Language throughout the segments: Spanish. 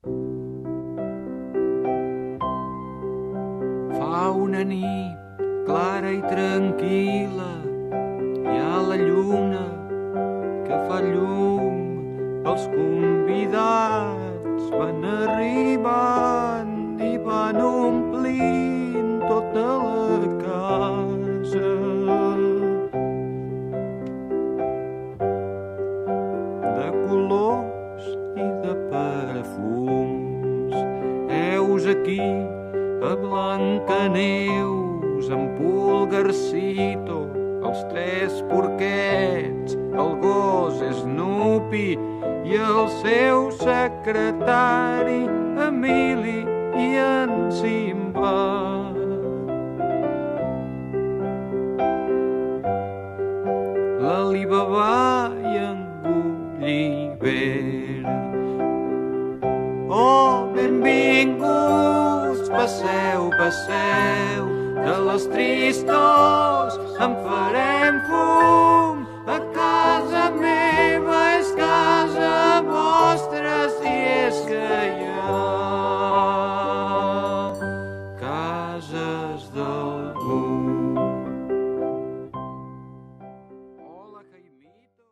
Fa una nit clara i tranquil·la, hi ha la lluna que fa llum, els convidats van arribant i van omplint tota la casa de colors i de perfums. Heus aquí a Blancaneus, en Pulgarcito, els tres porquets, el gos Snoopy i el seu secretari Emili i en Simba. L'Alibaba i en Gulliver. Oh, benvinguts, passeu, passeu, de les tristors en farem fum. A casa meva és casa vostra, si és que hi ha cases d'algú. Hola, Jaimito.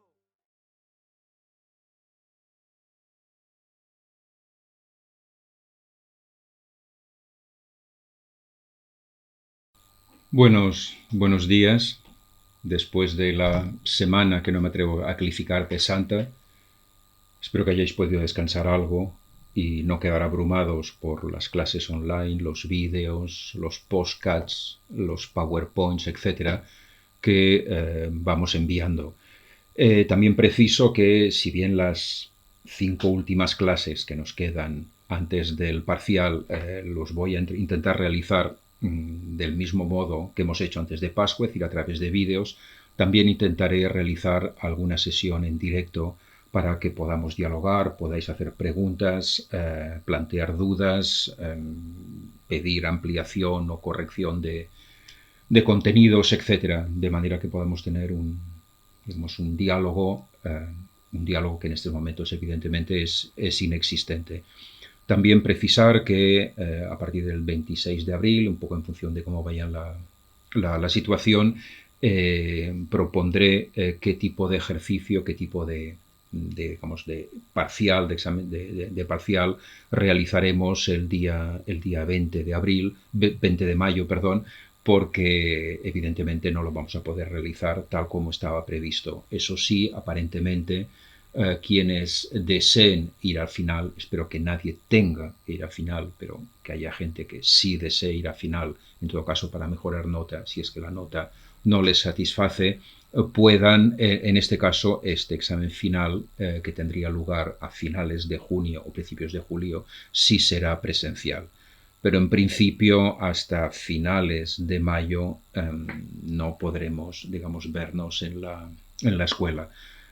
Buenos días. Después de la semana que no me atrevo a calificar de santa, espero que hayáis podido descansar algo y no quedar abrumados por las clases online, los vídeos, los podcasts, los PowerPoints, etcétera, que vamos enviando. También preciso que, si bien las 5 últimas clases que nos quedan antes del parcial los voy a intentar realizar del mismo modo que hemos hecho antes de Pascua, es decir, a través de vídeos, también intentaré realizar alguna sesión en directo para que podamos dialogar, podáis hacer preguntas, plantear dudas, pedir ampliación o corrección de contenidos, etcétera, de manera que podamos tener un diálogo que en estos momentos evidentemente es inexistente. También precisar que a partir del 26 de abril, un poco en función de cómo vaya la situación, propondré qué tipo de ejercicio, qué tipo de parcial, de examen de parcial realizaremos el día 20 de mayo, porque evidentemente no lo vamos a poder realizar tal como estaba previsto. Eso sí, aparentemente, quienes deseen ir al final, espero que nadie tenga que ir al final, pero que haya gente que sí desee ir al final, en todo caso para mejorar nota, si es que la nota no les satisface, puedan, en este caso, este examen final, que tendría lugar a finales de junio o principios de julio, sí será presencial. Pero en principio hasta finales de mayo no podremos, vernos en la escuela.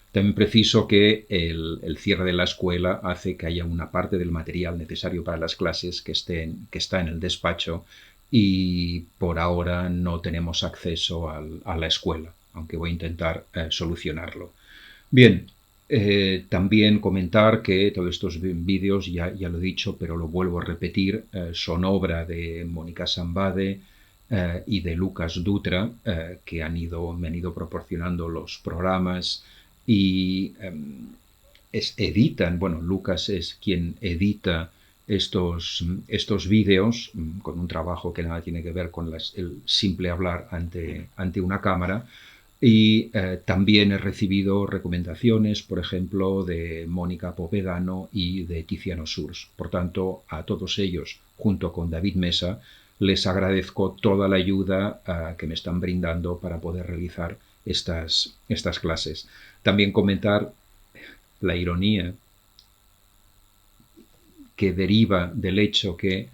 También preciso que el cierre de la escuela hace que haya una parte del material necesario para las clases que está en el despacho, y por ahora no tenemos acceso a la escuela, aunque voy a intentar solucionarlo. Bien, también comentar que todos estos vídeos, ya lo he dicho, pero lo vuelvo a repetir, son obra de Mónica Sambade y de Lucas Dutra, que me han ido proporcionando los programas y editan. Bueno, Lucas es quien edita estos vídeos con un trabajo que nada tiene que ver con el simple hablar ante una cámara. Y también he recibido recomendaciones, por ejemplo, de Mónica Povedano y de Tiziano Surs. Por tanto, a todos ellos, junto con David Mesa, les agradezco toda la ayuda que me están brindando para poder realizar estas clases. También comentar la ironía que deriva del hecho que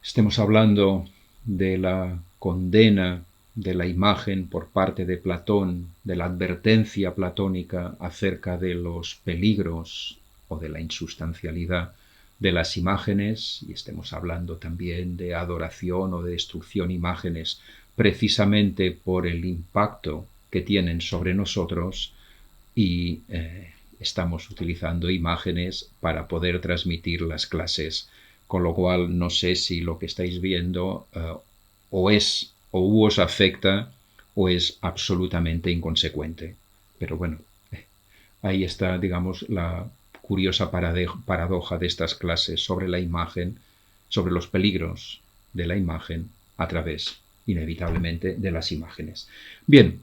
estemos hablando de la condena de la imagen por parte de Platón, de la advertencia platónica acerca de los peligros o de la insustancialidad de las imágenes, y estemos hablando también de adoración o de destrucción de imágenes, precisamente por el impacto que tienen sobre nosotros, y estamos utilizando imágenes para poder transmitir las clases, con lo cual no sé si lo que estáis viendo o os afecta o es absolutamente inconsecuente. Pero bueno, ahí está, digamos, la curiosa paradoja de estas clases sobre la imagen, sobre los peligros de la imagen a través, inevitablemente, de las imágenes. Bien,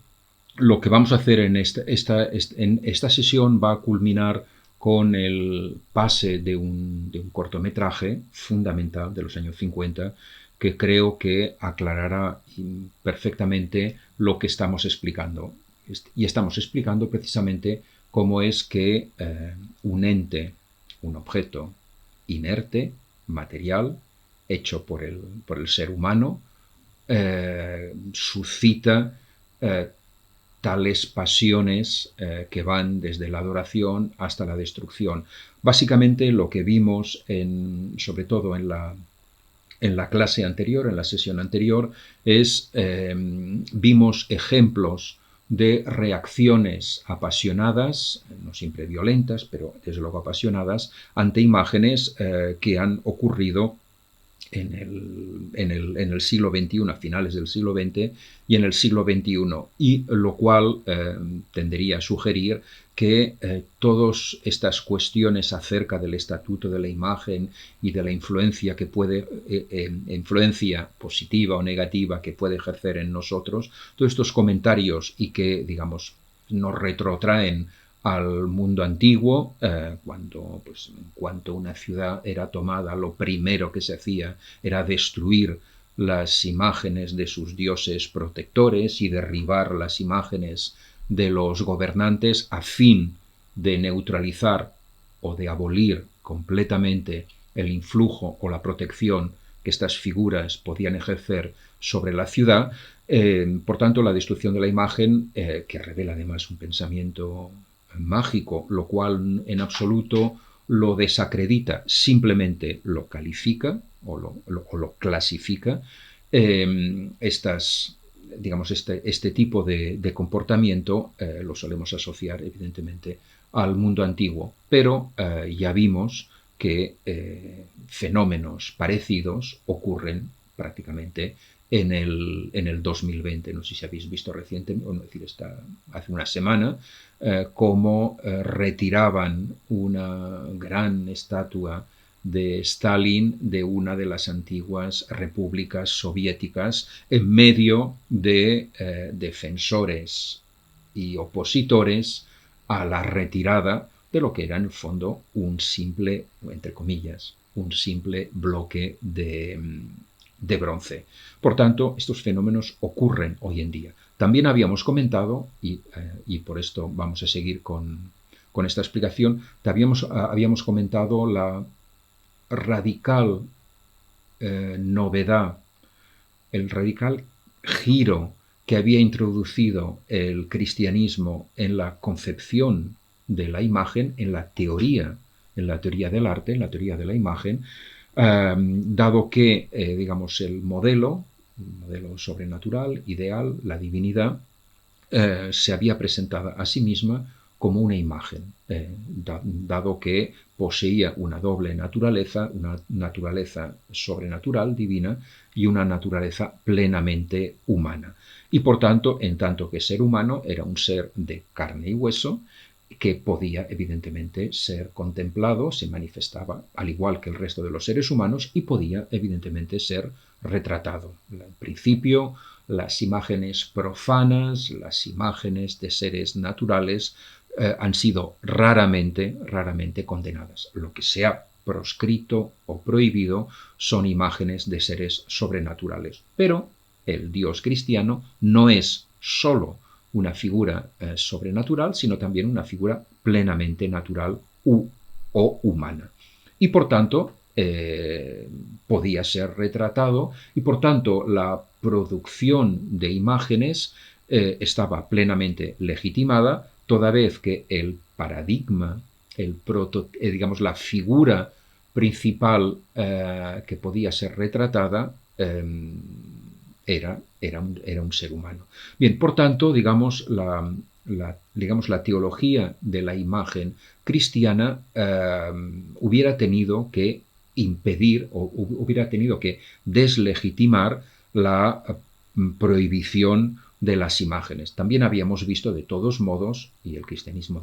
lo que vamos a hacer en esta sesión va a culminar con el pase de un cortometraje fundamental de los años 50 que creo que aclarará perfectamente lo que estamos explicando. Y estamos explicando precisamente cómo es que un ente, un objeto inerte, material, hecho por el ser humano, suscita tales pasiones que van desde la adoración hasta la destrucción. Básicamente lo que vimos, sobre todo en la clase anterior, en la sesión anterior, vimos ejemplos de reacciones apasionadas, no siempre violentas, pero desde luego apasionadas, ante imágenes que han ocurrido en el siglo XXI, a finales del siglo XX y en el siglo XXI, y lo cual tendería a sugerir que todas estas cuestiones acerca del estatuto de la imagen y de la influencia influencia positiva o negativa que puede ejercer en nosotros, todos estos comentarios y que, digamos, nos retrotraen al mundo antiguo, cuando, pues, en cuanto una ciudad era tomada, lo primero que se hacía era destruir las imágenes de sus dioses protectores y derribar las imágenes de los gobernantes a fin de neutralizar o de abolir completamente el influjo o la protección que estas figuras podían ejercer sobre la ciudad. Por tanto, la destrucción de la imagen, que revela además un pensamiento mágico, lo cual en absoluto lo desacredita, simplemente lo califica o lo clasifica. Este tipo de comportamiento lo solemos asociar evidentemente al mundo antiguo, pero ya vimos que fenómenos parecidos ocurren prácticamente en el 2020. No sé si habéis visto recientemente, hace una semana, cómo retiraban una gran estatua de Stalin de una de las antiguas repúblicas soviéticas en medio de defensores y opositores a la retirada de lo que era en el fondo un simple, entre comillas, un simple bloque de bronce. Por tanto, estos fenómenos ocurren hoy en día. También habíamos comentado, y por esto vamos a seguir con esta explicación, habíamos comentado la radical novedad, el radical giro que había introducido el cristianismo en la concepción de la imagen, en la teoría del arte, en la teoría de la imagen, dado que, digamos, el modelo sobrenatural, ideal, la divinidad, se había presentado a sí misma como una imagen, dado que poseía una doble naturaleza, una naturaleza sobrenatural, divina, y una naturaleza plenamente humana. Y por tanto, en tanto que ser humano, era un ser de carne y hueso, que podía evidentemente ser contemplado, se manifestaba al igual que el resto de los seres humanos y podía evidentemente ser retratado. En principio, las imágenes profanas, las imágenes de seres naturales han sido raramente condenadas. Lo que se ha proscrito o prohibido son imágenes de seres sobrenaturales. Pero el Dios cristiano no es solo una figura sobrenatural, sino también una figura plenamente natural o humana. Y por tanto, podía ser retratado y por tanto la producción de imágenes estaba plenamente legitimada, toda vez que el paradigma, digamos, la figura principal que podía ser retratada era un ser humano. Bien, por tanto, digamos, digamos, la teología de la imagen cristiana hubiera tenido que impedir o hubiera tenido que deslegitimar la prohibición de las imágenes. También habíamos visto, de todos modos, y el cristianismo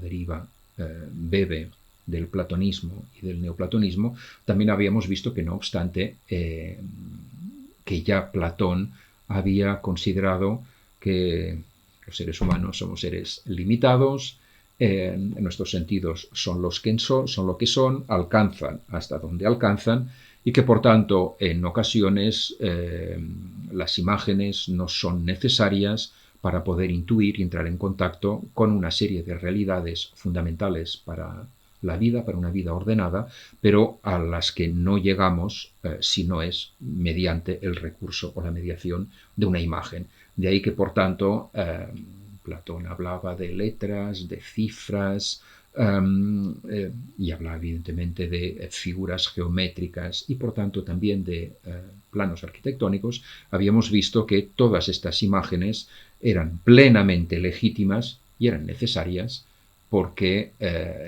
bebe del platonismo y del neoplatonismo, también habíamos visto que, no obstante, que ya Platón había considerado que los seres humanos somos seres limitados, nuestros sentidos son lo que son, alcanzan hasta donde alcanzan, y que por tanto en ocasiones las imágenes no son necesarias para poder intuir y entrar en contacto con una serie de realidades fundamentales para la vida, para una vida ordenada, pero a las que no llegamos si no es mediante el recurso o la mediación de una imagen. De ahí que, por tanto, Platón hablaba de letras, de cifras, y hablaba evidentemente de figuras geométricas y, por tanto, también de planos arquitectónicos. Habíamos visto que todas estas imágenes eran plenamente legítimas y eran necesarias porque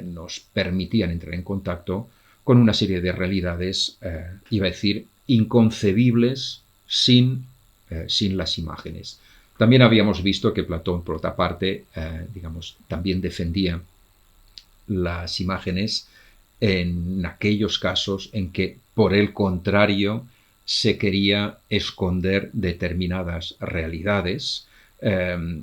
nos permitían entrar en contacto con una serie de realidades, iba a decir, inconcebibles sin las imágenes. También habíamos visto que Platón, por otra parte, digamos, también defendía las imágenes en aquellos casos en que, por el contrario, se quería esconder determinadas realidades,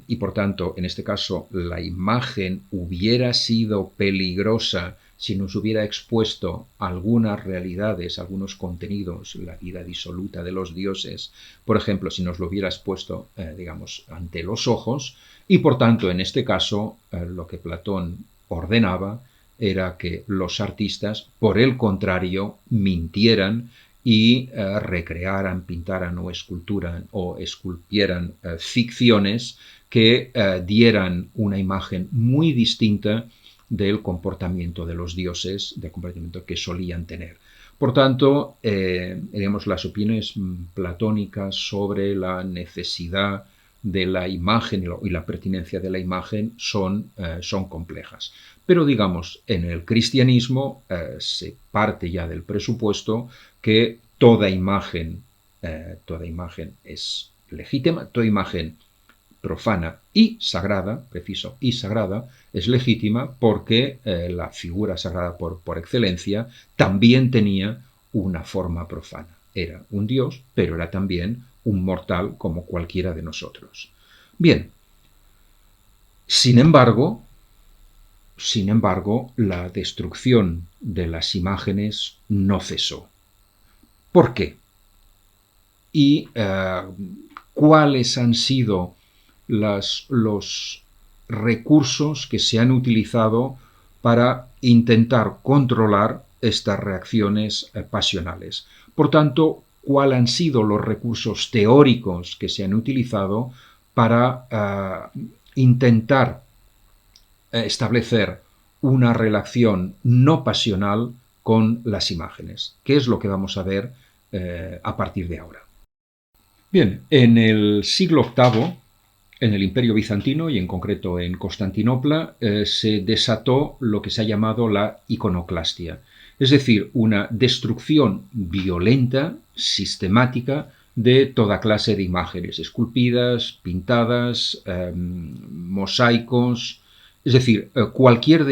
y por tanto, en este caso, la imagen hubiera sido peligrosa si nos hubiera expuesto algunas realidades, algunos contenidos, la vida disoluta de los dioses, por ejemplo, si nos lo hubiera expuesto, digamos, ante los ojos, y por tanto, en este caso, lo que Platón ordenaba era que los artistas, por el contrario, mintieran y recrearan, pintaran o esculpieran ficciones que dieran una imagen muy distinta del comportamiento de los dioses, del comportamiento que solían tener. Por tanto, digamos, las opiniones platónicas sobre la necesidad de la imagen y la pertinencia de la imagen son complejas. Pero, digamos, en el cristianismo se parte ya del presupuesto que toda imagen es legítima, toda imagen profana y sagrada, preciso, y sagrada, es legítima porque la figura sagrada por excelencia también tenía una forma profana. Era un dios, pero era también un mortal como cualquiera de nosotros. Bien, sin embargo, la destrucción de las imágenes no cesó. ¿Por qué? Y cuáles han sido los recursos que se han utilizado para intentar controlar estas reacciones pasionales. Por tanto, cuáles han sido los recursos teóricos que se han utilizado para intentar establecer una relación no pasional con las imágenes, que es lo que vamos a ver a partir de ahora. Bien, en el siglo VIII, en el Imperio Bizantino y en concreto en Constantinopla, se desató lo que se ha llamado la iconoclastia, es decir, una destrucción violenta, sistemática, de toda clase de imágenes, esculpidas, pintadas, mosaicos, es decir, cualquier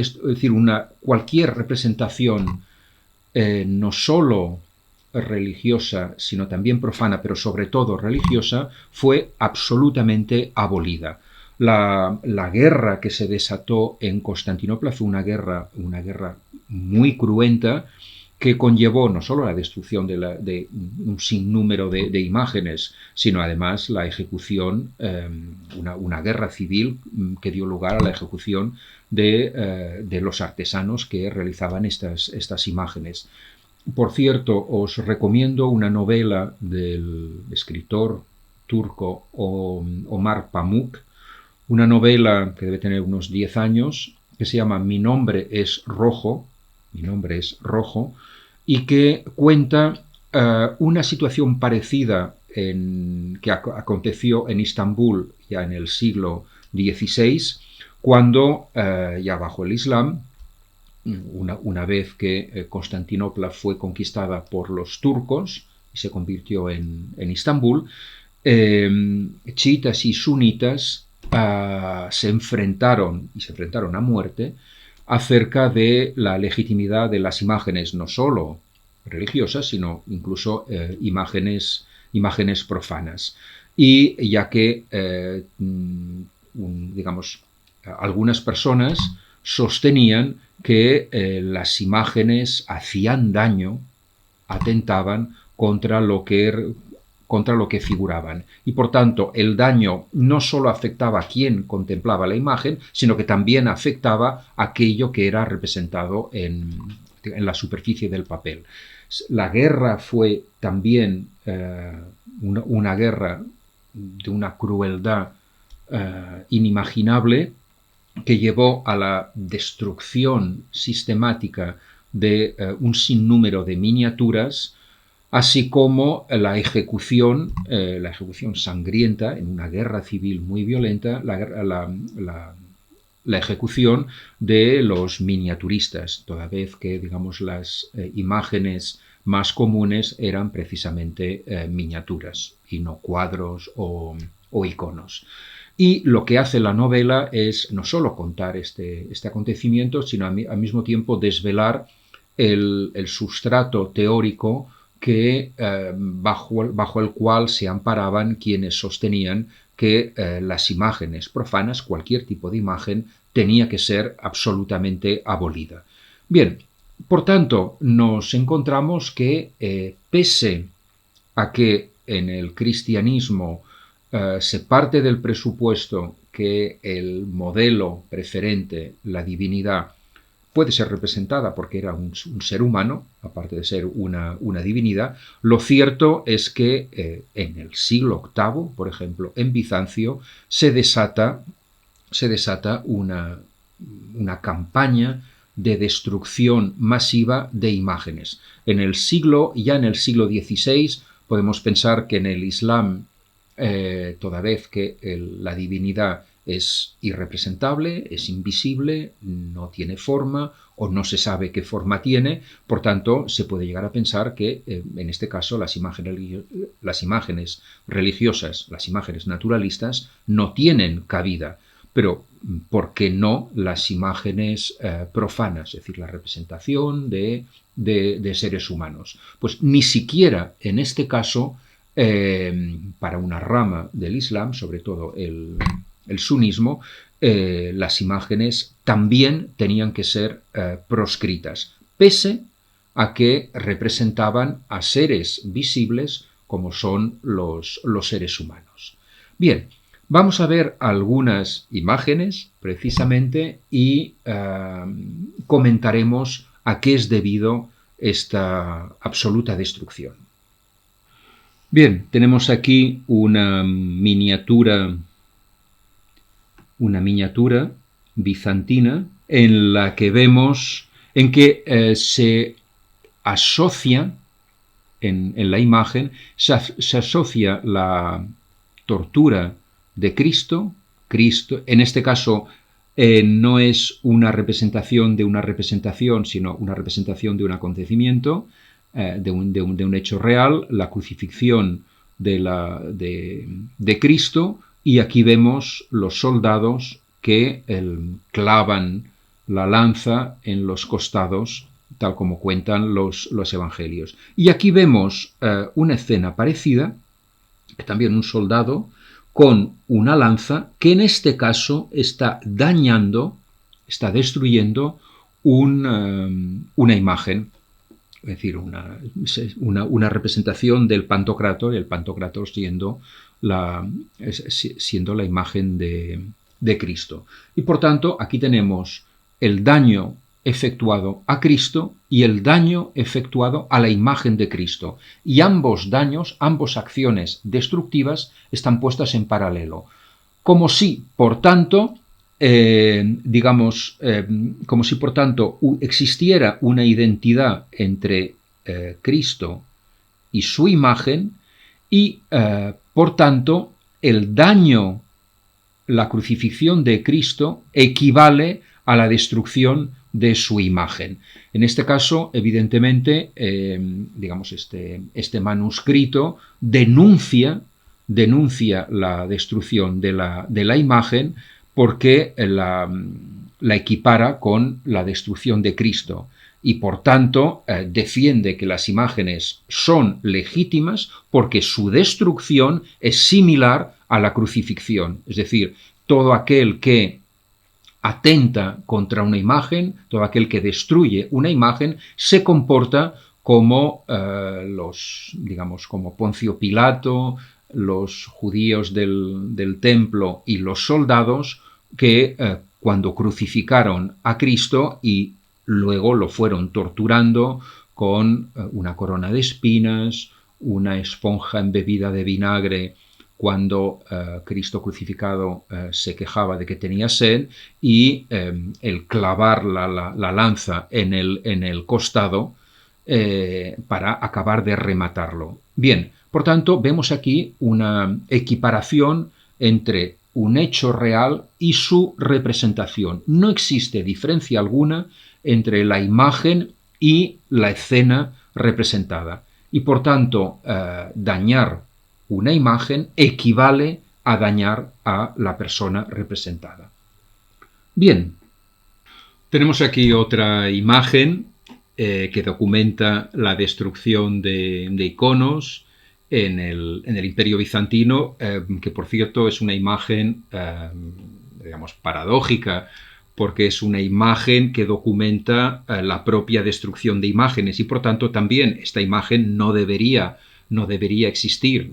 representación no solo religiosa, sino también profana, pero sobre todo religiosa, fue absolutamente abolida. La guerra que se desató en Constantinopla fue una guerra muy cruenta que conllevó no solo la destrucción de un sinnúmero de imágenes, sino además la ejecución, una guerra civil que dio lugar a la ejecución de los artesanos que realizaban estas imágenes. Por cierto, os recomiendo una novela del escritor turco Omar Pamuk, una novela que debe tener unos 10 años, que se llama Mi nombre es Rojo, y que cuenta una situación parecida que aconteció en Istambul ya en el siglo XVI, cuando ya bajo el Islam, una vez que Constantinopla fue conquistada por los turcos y se convirtió en Istambul, chiitas y sunitas se enfrentaron a muerte acerca de la legitimidad de las imágenes, no solo religiosas, sino incluso imágenes profanas. Y ya que, digamos, algunas personas sostenían que las imágenes hacían daño, atentaban contra lo que figuraban. Y por tanto, el daño no solo afectaba a quien contemplaba la imagen, sino que también afectaba aquello que era representado en la superficie del papel. La guerra fue también una guerra de una crueldad inimaginable, que llevó a la destrucción sistemática de un sinnúmero de miniaturas, así como la ejecución sangrienta en una guerra civil muy violenta, la ejecución de los miniaturistas, toda vez que, digamos, las imágenes más comunes eran precisamente miniaturas y no cuadros o iconos. Y lo que hace la novela es no solo contar este acontecimiento, sino al mismo tiempo desvelar el sustrato teórico que, bajo el cual se amparaban quienes sostenían que las imágenes profanas, cualquier tipo de imagen, tenía que ser absolutamente abolida. Bien, por tanto, nos encontramos que, pese a que en el cristianismo se parte del presupuesto que el modelo preferente, la divinidad, puede ser representada porque era un ser humano, aparte de ser una divinidad, lo cierto es que en el siglo VIII, por ejemplo, en Bizancio, se desata una campaña de destrucción masiva de imágenes. Ya en el siglo XVI podemos pensar que en el Islam, toda vez que la divinidad es irrepresentable, es invisible, no tiene forma o no se sabe qué forma tiene, por tanto se puede llegar a pensar que en este caso las imágenes religiosas, las imágenes naturalistas no tienen cabida. Pero ¿por qué no las imágenes profanas? Es decir, la representación de seres humanos. Pues ni siquiera en este caso, para una rama del Islam, sobre todo el sunismo, las imágenes también tenían que ser proscritas, pese a que representaban a seres visibles como son los seres humanos. Bien, vamos a ver algunas imágenes precisamente y comentaremos a qué es debido esta absoluta destrucción. Bien, tenemos aquí una miniatura bizantina en la que vemos se asocia en la imagen, se asocia la tortura de Cristo, en este caso no es una representación de una representación, sino una representación de un acontecimiento, de un hecho real, la crucifixión de Cristo, y aquí vemos los soldados que clavan la lanza en los costados, tal como cuentan los evangelios. Y aquí vemos una escena parecida, que también un soldado con una lanza, que en este caso está destruyendo una imagen, es decir, una representación del Pantocrátor, el Pantocrátor siendo la imagen de Cristo. Y por tanto, aquí tenemos el daño efectuado a Cristo y el daño efectuado a la imagen de Cristo. Y ambas acciones destructivas están puestas en paralelo. Como si, por tanto, existiera una identidad entre Cristo y su imagen y, por tanto, el daño la crucifixión de Cristo equivale a la destrucción de su imagen. En este caso, evidentemente, digamos, este manuscrito denuncia la destrucción de la imagen porque la equipara con la destrucción de Cristo y por tanto defiende que las imágenes son legítimas porque su destrucción es similar a la crucifixión. Es decir, todo aquel que atenta contra una imagen, todo aquel que destruye una imagen, se comporta como como Poncio Pilato, los judíos del templo y los soldados que cuando crucificaron a Cristo y luego lo fueron torturando con una corona de espinas, una esponja embebida de vinagre cuando Cristo crucificado se quejaba de que tenía sed y el clavar la lanza en el costado para acabar de rematarlo. Bien, por tanto, vemos aquí una equiparación entre un hecho real y su representación. No existe diferencia alguna entre la imagen y la escena representada. Y por tanto, dañar una imagen equivale a dañar a la persona representada. Bien, tenemos aquí otra imagen que documenta la destrucción de iconos en el Imperio Bizantino, que por cierto es una imagen, digamos, paradójica, porque es una imagen que documenta la propia destrucción de imágenes y por tanto también esta imagen no debería existir,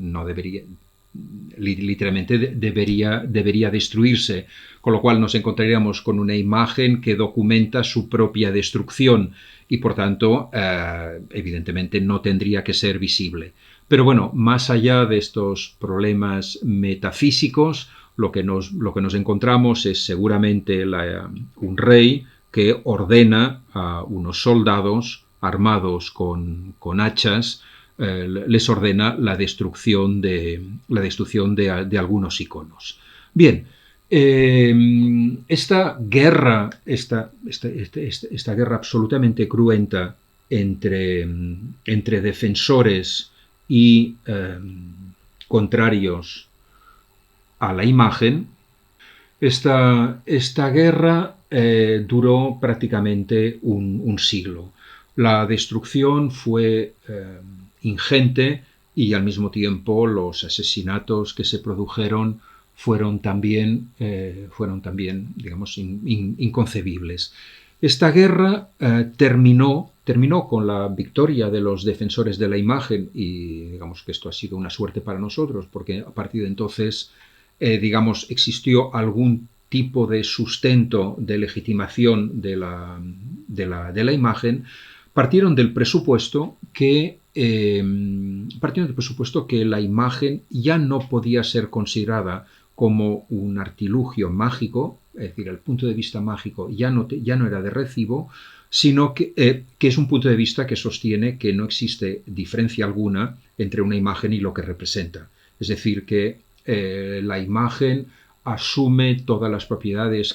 literalmente debería destruirse, con lo cual nos encontraríamos con una imagen que documenta su propia destrucción y por tanto evidentemente no tendría que ser visible. Pero bueno, más allá de estos problemas metafísicos, lo que nos encontramos es seguramente un rey que ordena a unos soldados armados con hachas, les ordena la destrucción de algunos iconos. Bien, esta guerra absolutamente cruenta entre defensores y contrarios a la imagen, esta guerra duró prácticamente un siglo. La destrucción fue ingente y al mismo tiempo los asesinatos que se produjeron fueron también digamos, inconcebibles. Esta guerra terminó con la victoria de los defensores de la imagen y digamos que esto ha sido una suerte para nosotros porque a partir de entonces digamos, existió algún tipo de sustento de legitimación de la imagen. Partieron del presupuesto que la imagen ya no podía ser considerada como un artilugio mágico, es decir, el punto de vista mágico ya no era de recibo, sino que es un punto de vista que sostiene que no existe diferencia alguna entre una imagen y lo que representa. Es decir, que la imagen asume todas las propiedades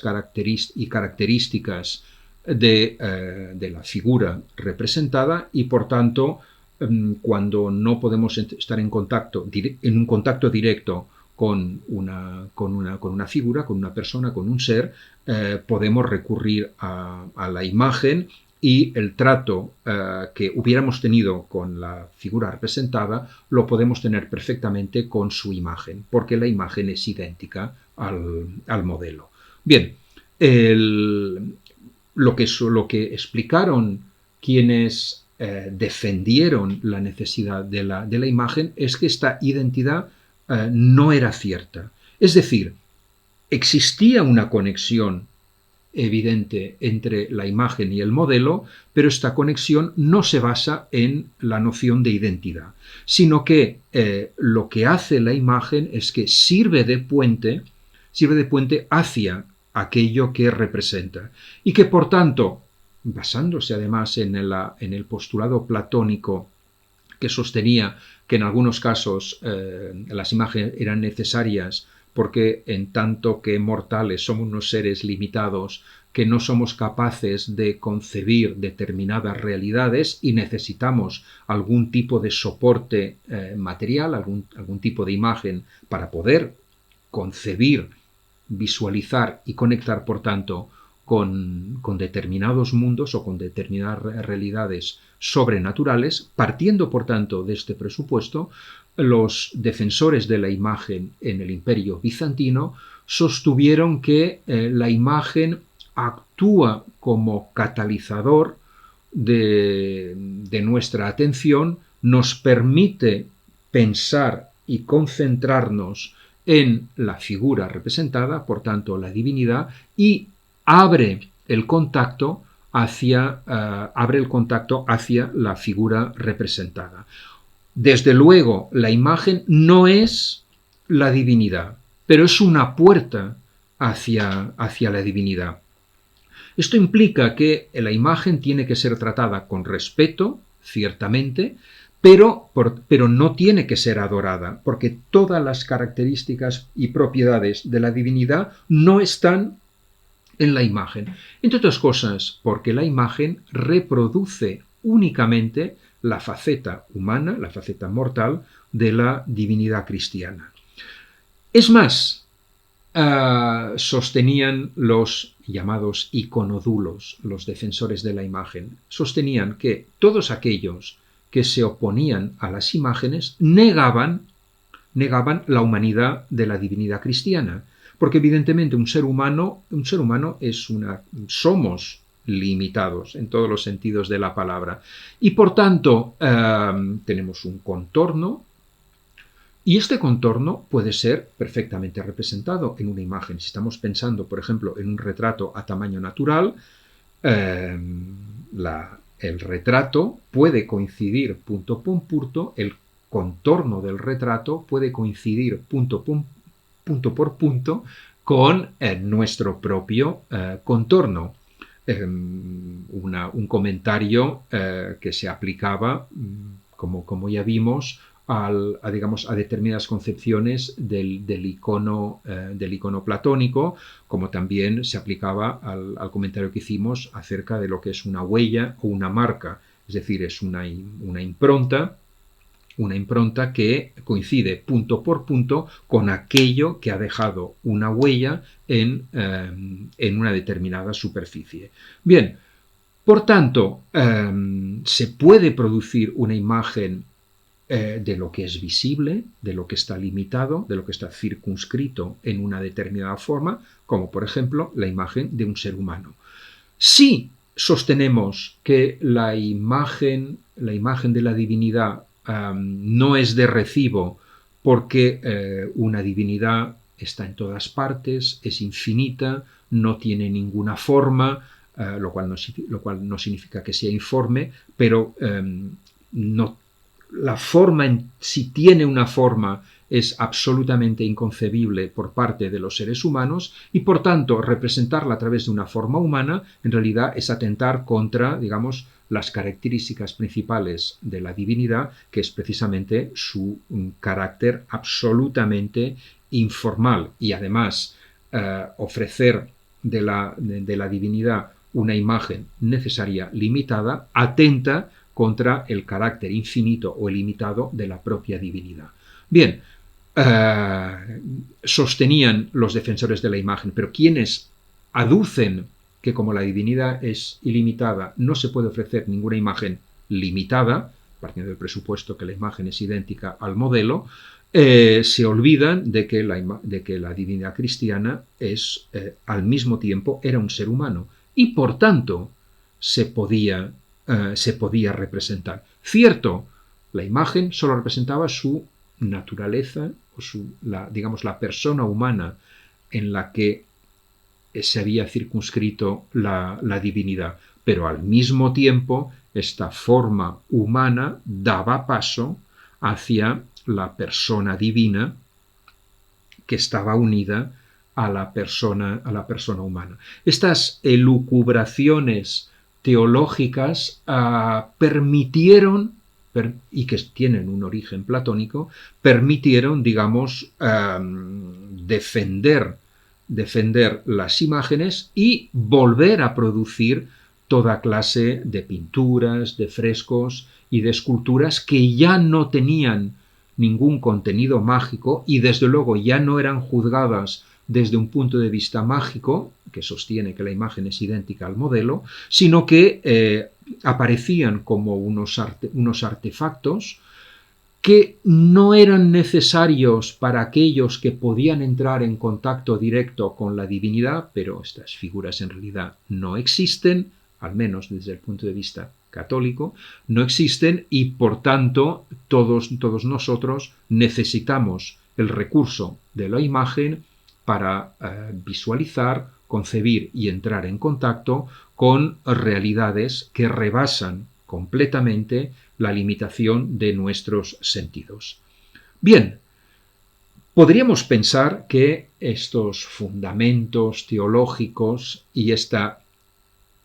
y características de la figura representada y por tanto cuando no podemos estar en un contacto directo con una figura, con una persona, con un ser, podemos recurrir a la imagen y el trato que hubiéramos tenido con la figura representada lo podemos tener perfectamente con su imagen, porque la imagen es idéntica al modelo. Bien, lo que explicaron quienes defendieron la necesidad de la imagen es que esta identidad no era cierta. Es decir, existía una conexión evidente entre la imagen y el modelo, pero esta conexión no se basa en la noción de identidad, sino que lo que hace la imagen es que sirve de puente hacia aquello que representa y que por tanto, basándose además en el postulado platónico que sostenía que en algunos casos las imágenes eran necesarias porque en tanto que mortales somos unos seres limitados que no somos capaces de concebir determinadas realidades y necesitamos algún tipo de soporte material, algún tipo de imagen para poder concebir, visualizar y conectar, por tanto, con determinados mundos o con determinadas realidades sobrenaturales. Partiendo, por tanto, de este presupuesto, los defensores de la imagen en el Imperio bizantino sostuvieron que la imagen actúa como catalizador de nuestra atención, nos permite pensar y concentrarnos en la figura representada, por tanto la divinidad, y abre el contacto hacia la figura representada. Desde luego, la imagen no es la divinidad, pero es una puerta hacia la divinidad. Esto implica que la imagen tiene que ser tratada con respeto, ciertamente, pero no tiene que ser adorada, porque todas las características y propiedades de la divinidad no están en la imagen. Entre otras cosas, porque la imagen reproduce únicamente la faceta humana, la faceta mortal de la divinidad cristiana. Es más, sostenían los llamados iconodulos, los defensores de la imagen, sostenían que todos aquellos que se oponían a las imágenes negaban la humanidad de la divinidad cristiana, porque evidentemente un ser humano somos limitados en todos los sentidos de la palabra, y por tanto tenemos un contorno. Y este contorno puede ser perfectamente representado en una imagen. Si estamos pensando, por ejemplo, en un retrato a tamaño natural, el retrato puede coincidir punto por punto, el contorno del retrato puede coincidir punto por punto con nuestro propio contorno. Un comentario que se aplicaba, como ya vimos, a determinadas concepciones del icono platónico, como también se aplicaba al comentario que hicimos acerca de lo que es una huella o una marca, es decir, es una impronta que coincide punto por punto con aquello que ha dejado una huella en una determinada superficie. Bien, por tanto, se puede producir una imagen de lo que es visible, de lo que está limitado, de lo que está circunscrito en una determinada forma, como por ejemplo la imagen de un ser humano. Si sostenemos que la imagen de la divinidad no es de recibo, porque una divinidad está en todas partes, es infinita, no tiene ninguna forma, lo cual no significa que sea informe, pero la forma, si tiene una forma, es absolutamente inconcebible por parte de los seres humanos, y por tanto representarla a través de una forma humana en realidad es atentar contra, digamos, las características principales de la divinidad, que es precisamente su carácter absolutamente informal, y además ofrecer de la divinidad una imagen necesaria limitada atenta contra el carácter infinito o ilimitado de la propia divinidad. Bien, sostenían los defensores de la imagen, pero quienes aducen que como la divinidad es ilimitada, no se puede ofrecer ninguna imagen limitada, partiendo del presupuesto que la imagen es idéntica al modelo, se olvidan de que la divinidad cristiana al mismo tiempo era un ser humano y por tanto se podía representar. Cierto, la imagen solo representaba su naturaleza, o la persona humana en la que se había circunscrito la divinidad, pero al mismo tiempo esta forma humana daba paso hacia la persona divina que estaba unida a la persona humana. Estas elucubraciones teológicas permitieron y que tienen un origen platónico, permitieron, digamos, defender las imágenes y volver a producir toda clase de pinturas, de frescos y de esculturas que ya no tenían ningún contenido mágico y desde luego ya no eran juzgadas desde un punto de vista mágico, que sostiene que la imagen es idéntica al modelo, sino que aparecían como unos artefactos que no eran necesarios para aquellos que podían entrar en contacto directo con la divinidad, pero estas figuras en realidad no existen, al menos desde el punto de vista católico, no existen y por tanto todos nosotros necesitamos el recurso de la imagen para visualizar, concebir y entrar en contacto con realidades que rebasan completamente la limitación de nuestros sentidos. Bien, podríamos pensar que estos fundamentos teológicos y esta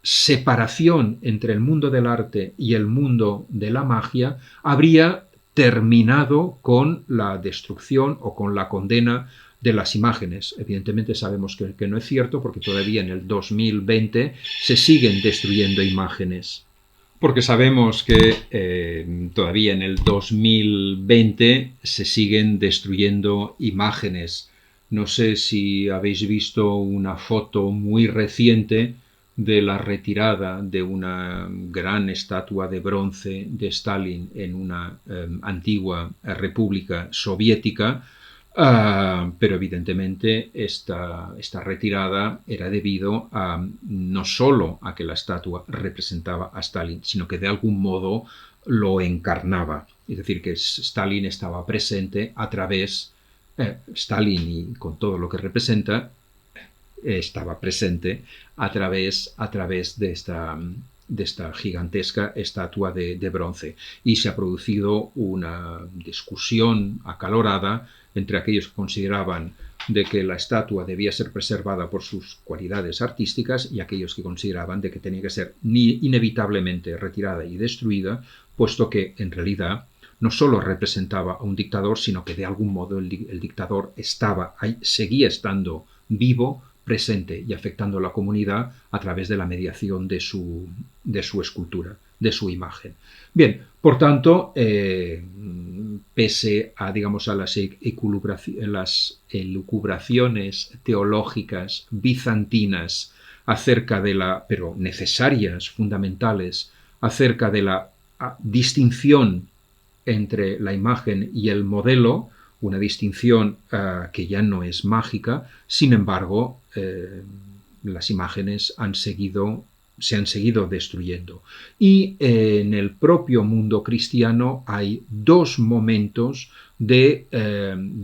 separación entre el mundo del arte y el mundo de la magia habría terminado con la destrucción o con la condena de las imágenes. Evidentemente sabemos que no es cierto porque todavía en el 2020 se siguen destruyendo imágenes. Porque sabemos que todavía en el 2020 se siguen destruyendo imágenes. No sé si habéis visto una foto muy reciente de la retirada de una gran estatua de bronce de Stalin en una antigua república soviética, pero evidentemente esta retirada era debido no solo a que la estatua representaba a Stalin, sino que de algún modo lo encarnaba. Es decir, que Stalin estaba presente a través, Stalin y con todo lo que representa, estaba presente a través de esta gigantesca estatua de bronce. Y se ha producido una discusión acalorada entre aquellos que consideraban de que la estatua debía ser preservada por sus cualidades artísticas y aquellos que consideraban de que tenía que ser inevitablemente retirada y destruida, puesto que en realidad no solo representaba a un dictador, sino que de algún modo el dictador seguía estando vivo, presente y afectando a la comunidad a través de la mediación de su escultura, de su imagen. Bien, por tanto, pese a, digamos, a las elucubraciones teológicas bizantinas pero necesarias, fundamentales, acerca de la distinción entre la imagen y el modelo, una distinción que ya no es mágica, sin embargo, las imágenes se han seguido destruyendo. Y en el propio mundo cristiano hay dos momentos de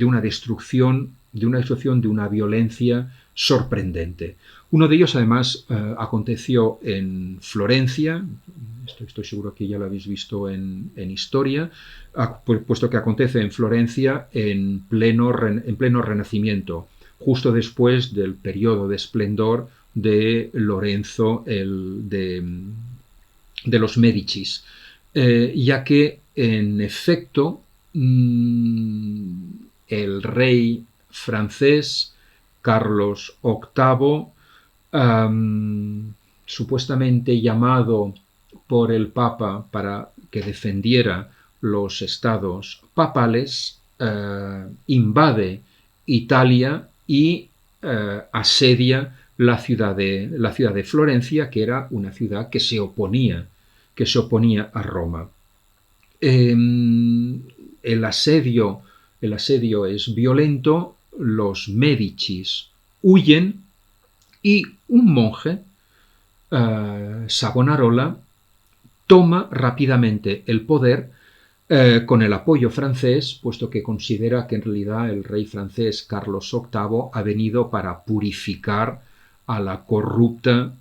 una destrucción, de una violencia sorprendente. Uno de ellos, además, aconteció en Florencia. Estoy seguro que ya lo habéis visto en historia, puesto que acontece en Florencia en pleno Renacimiento, justo después del periodo de esplendor de Lorenzo de los Médicis, ya que en efecto el rey francés Carlos VIII, supuestamente llamado por el Papa para que defendiera los estados papales, invade Italia y asedia la ciudad de Florencia, que era una ciudad que se oponía a Roma. El asedio es violento, los Médicis huyen y un monje, Savonarola, toma rápidamente el poder con el apoyo francés, puesto que considera que en realidad el rey francés Carlos VIII ha venido para purificar a la corrupta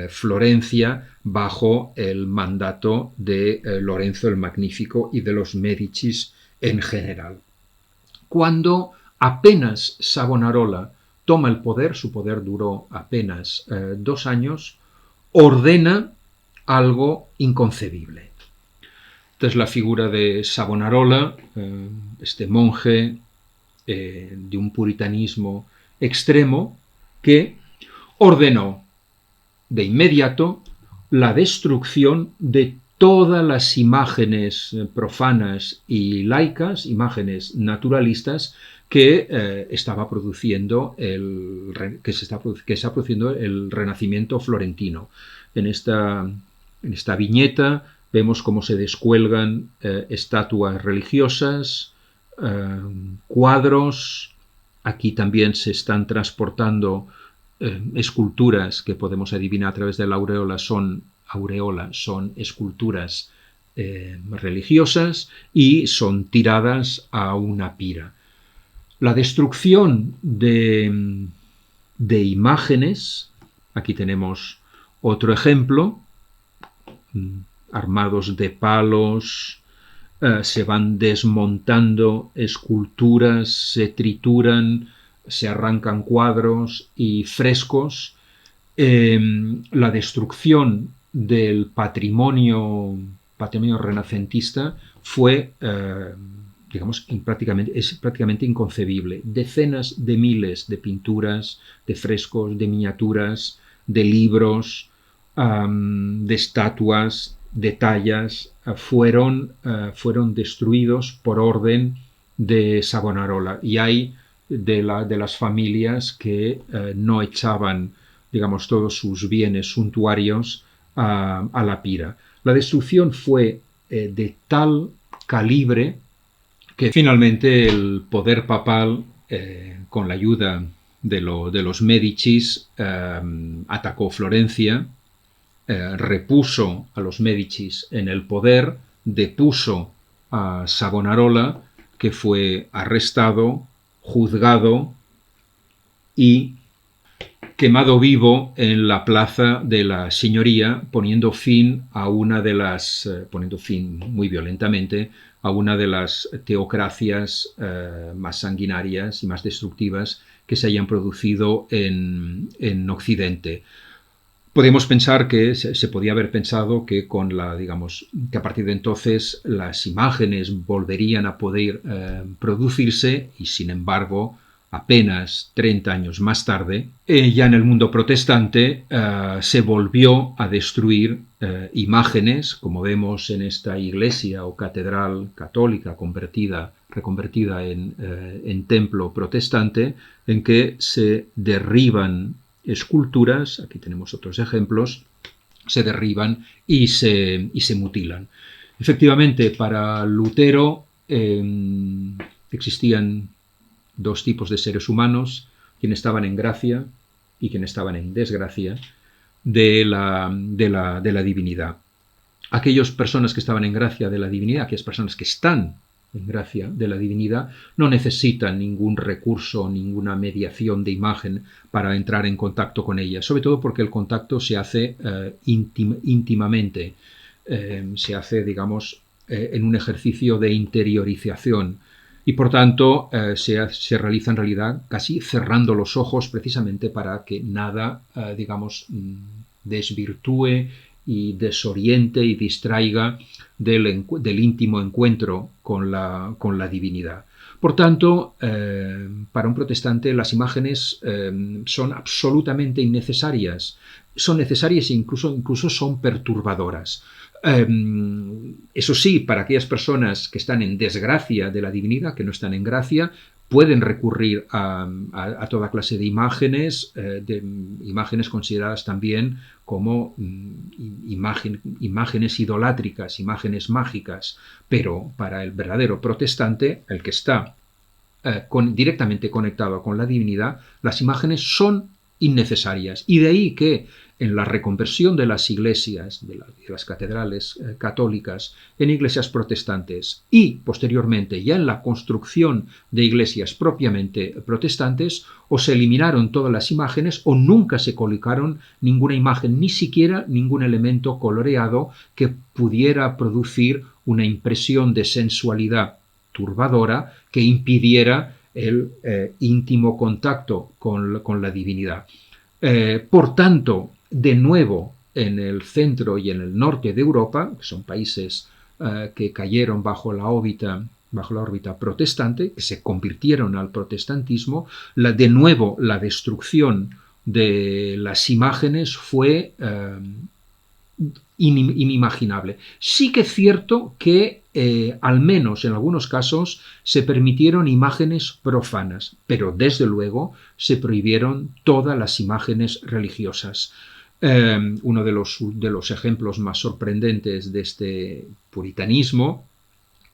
Florencia bajo el mandato de Lorenzo el Magnífico y de los Médicis en general. Cuando apenas Savonarola toma el poder, su poder duró apenas 2 años, ordena algo inconcebible. Esta es la figura de Savonarola, este monje de un puritanismo extremo que ordenó de inmediato la destrucción de todas las imágenes profanas y laicas, imágenes naturalistas que estaba produciendo que está produciendo el Renacimiento florentino. En esta viñeta vemos cómo se descuelgan estatuas religiosas, cuadros. Aquí también se están transportando esculturas que podemos adivinar a través de la aureola son esculturas religiosas y son tiradas a una pira. La destrucción de imágenes, aquí tenemos otro ejemplo, armados de palos, se van desmontando esculturas, se trituran, se arrancan cuadros y frescos. La destrucción del patrimonio renacentista fue, es prácticamente inconcebible. Decenas de miles de pinturas, de frescos, de miniaturas, de libros, de estatuas, de tallas, fueron destruidos por orden de Savonarola. Y hay de las familias que no echaban, todos sus bienes suntuarios a la pira. La destrucción fue de tal calibre que finalmente el poder papal, con la ayuda de los Médicis, atacó Florencia, repuso a los Médicis en el poder, depuso a Savonarola, que fue arrestado, juzgado y quemado vivo en la plaza de la Signoria, poniendo fin muy violentamente a una de las teocracias más sanguinarias y más destructivas que se hayan producido en Occidente. Podemos pensar que se podía haber pensado que que a partir de entonces las imágenes volverían a poder producirse y, sin embargo, apenas 30 años más tarde, ya en el mundo protestante se volvió a destruir imágenes, como vemos en esta iglesia o catedral católica reconvertida en templo protestante, en que se derriban esculturas, aquí tenemos otros ejemplos, se derriban y se mutilan. Efectivamente, para Lutero existían dos tipos de seres humanos, quienes estaban en gracia y quienes estaban en desgracia de la divinidad. Aquellas personas que estaban en gracia de la divinidad, aquellas personas que están en gracia de la divinidad, no necesitan ningún recurso, ninguna mediación de imagen para entrar en contacto con ella, sobre todo porque el contacto se hace íntimamente, se hace, en un ejercicio de interiorización y, por tanto, se realiza en realidad casi cerrando los ojos precisamente para que nada, desvirtúe y desoriente y distraiga del íntimo encuentro con la divinidad. Por tanto, para un protestante las imágenes son absolutamente innecesarias. Son necesarias e incluso son perturbadoras. Eso sí, para aquellas personas que están en desgracia de la divinidad, que no están en gracia, pueden recurrir a toda clase de imágenes consideradas también como imágenes idolátricas, imágenes mágicas, pero para el verdadero protestante, el que está directamente conectado con la divinidad, las imágenes son innecesarias. Y de ahí que en la reconversión de las iglesias, de las catedrales católicas, en iglesias protestantes y posteriormente ya en la construcción de iglesias propiamente protestantes, o se eliminaron todas las imágenes o nunca se colocaron ninguna imagen, ni siquiera ningún elemento coloreado que pudiera producir una impresión de sensualidad turbadora que impidiera el íntimo contacto con la divinidad. Por tanto, de nuevo, en el centro y en el norte de Europa, que son países que cayeron bajo la órbita protestante, que se convirtieron al protestantismo, de nuevo la destrucción de las imágenes fue inimaginable. Sí que es cierto que al menos en algunos casos se permitieron imágenes profanas, pero desde luego se prohibieron todas las imágenes religiosas. Uno de los ejemplos más sorprendentes de este puritanismo,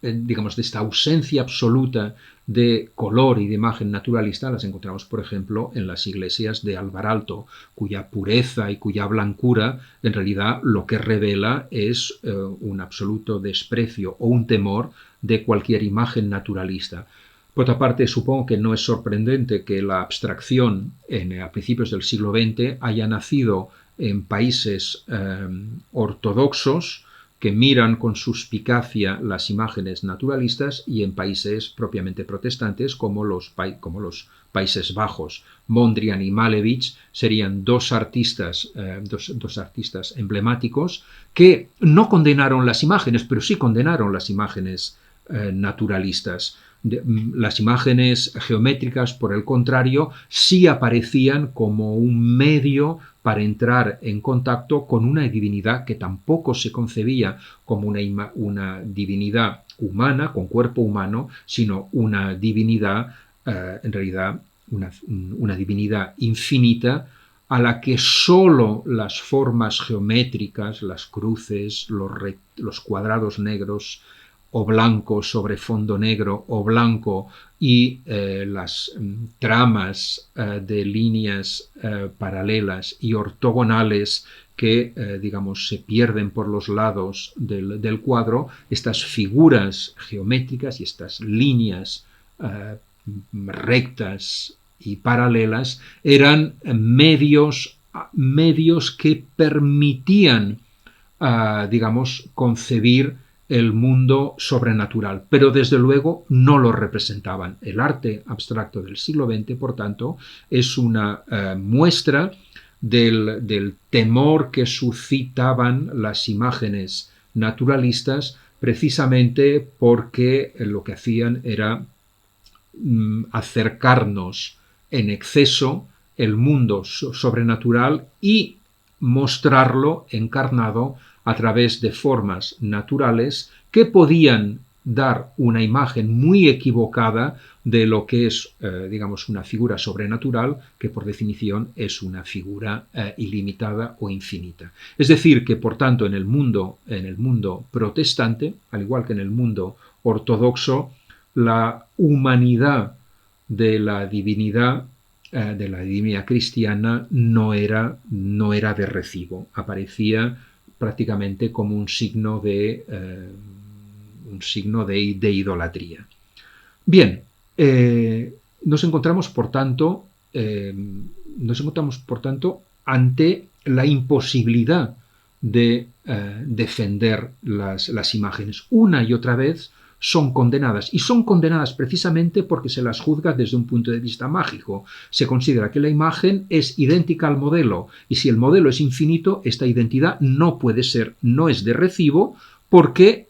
digamos, de esta ausencia absoluta de color y de imagen naturalista, las encontramos, por ejemplo, en las iglesias de Alvaralto, cuya pureza y cuya blancura en realidad lo que revela es un absoluto desprecio o un temor de cualquier imagen naturalista. Por otra parte, supongo que no es sorprendente que la abstracción a principios del siglo XX haya nacido en países ortodoxos que miran con suspicacia las imágenes naturalistas, y en países propiamente protestantes como los Países Bajos. Mondrian y Malevich serían dos artistas emblemáticos que no condenaron las imágenes, pero sí condenaron las imágenes naturalistas. Las imágenes geométricas, por el contrario, sí aparecían como un medio para entrar en contacto con una divinidad que tampoco se concebía como una divinidad humana, con cuerpo humano, sino una divinidad, en realidad, una divinidad infinita, a la que sólo las formas geométricas, las cruces, los cuadrados negros o blancos sobre fondo negro o blanco, y las tramas de líneas paralelas y ortogonales que, digamos, se pierden por los lados del cuadro, estas figuras geométricas y estas líneas rectas y paralelas eran medios que permitían, digamos, concebir el mundo sobrenatural, pero desde luego no lo representaban. El arte abstracto del siglo XX, por tanto, es una muestra del temor que suscitaban las imágenes naturalistas, precisamente porque lo que hacían era acercarnos en exceso el mundo sobrenatural y mostrarlo encarnado a través de formas naturales que podían dar una imagen muy equivocada de lo que es, digamos, una figura sobrenatural, que por definición es una figura ilimitada o infinita. Es decir, que por tanto en el mundo protestante, al igual que en el mundo ortodoxo, la humanidad de la divinidad cristiana no era de recibo, aparecía prácticamente como un signo de idolatría. Bien, nos encontramos por tanto ante la imposibilidad de defender las imágenes. Una y otra vez son condenadas, y son condenadas precisamente porque se las juzga desde un punto de vista mágico. Se considera que la imagen es idéntica al modelo, y si el modelo es infinito, esta identidad no es de recibo, porque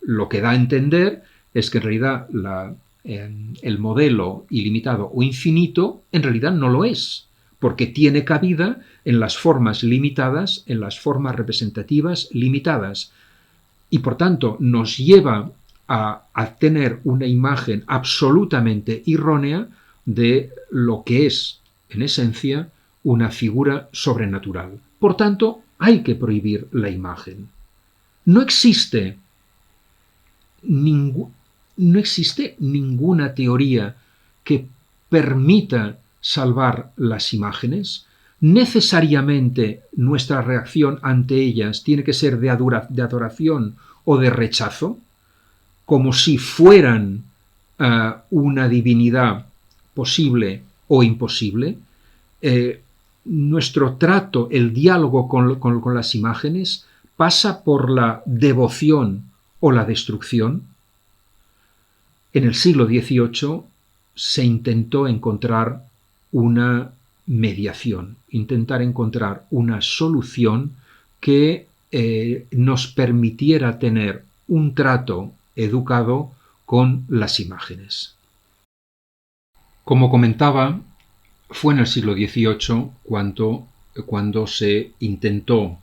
lo que da a entender es que en realidad el modelo ilimitado o infinito en realidad no lo es, porque tiene cabida en las formas limitadas, en las formas representativas limitadas. Y por tanto nos lleva a tener una imagen absolutamente errónea de lo que es, en esencia, una figura sobrenatural. Por tanto, hay que prohibir la imagen. No existe ninguna teoría que permita salvar las imágenes. Necesariamente nuestra reacción ante ellas tiene que ser de adoración o de rechazo, como si fueran una divinidad posible o imposible. Nuestro trato, el diálogo con las imágenes, pasa por la devoción o la destrucción. En el siglo XVIII se intentó encontrar una mediación, intentar encontrar una solución que nos permitiera tener un trato educado con las imágenes. Como comentaba, fue en el siglo XVIII cuando se intentó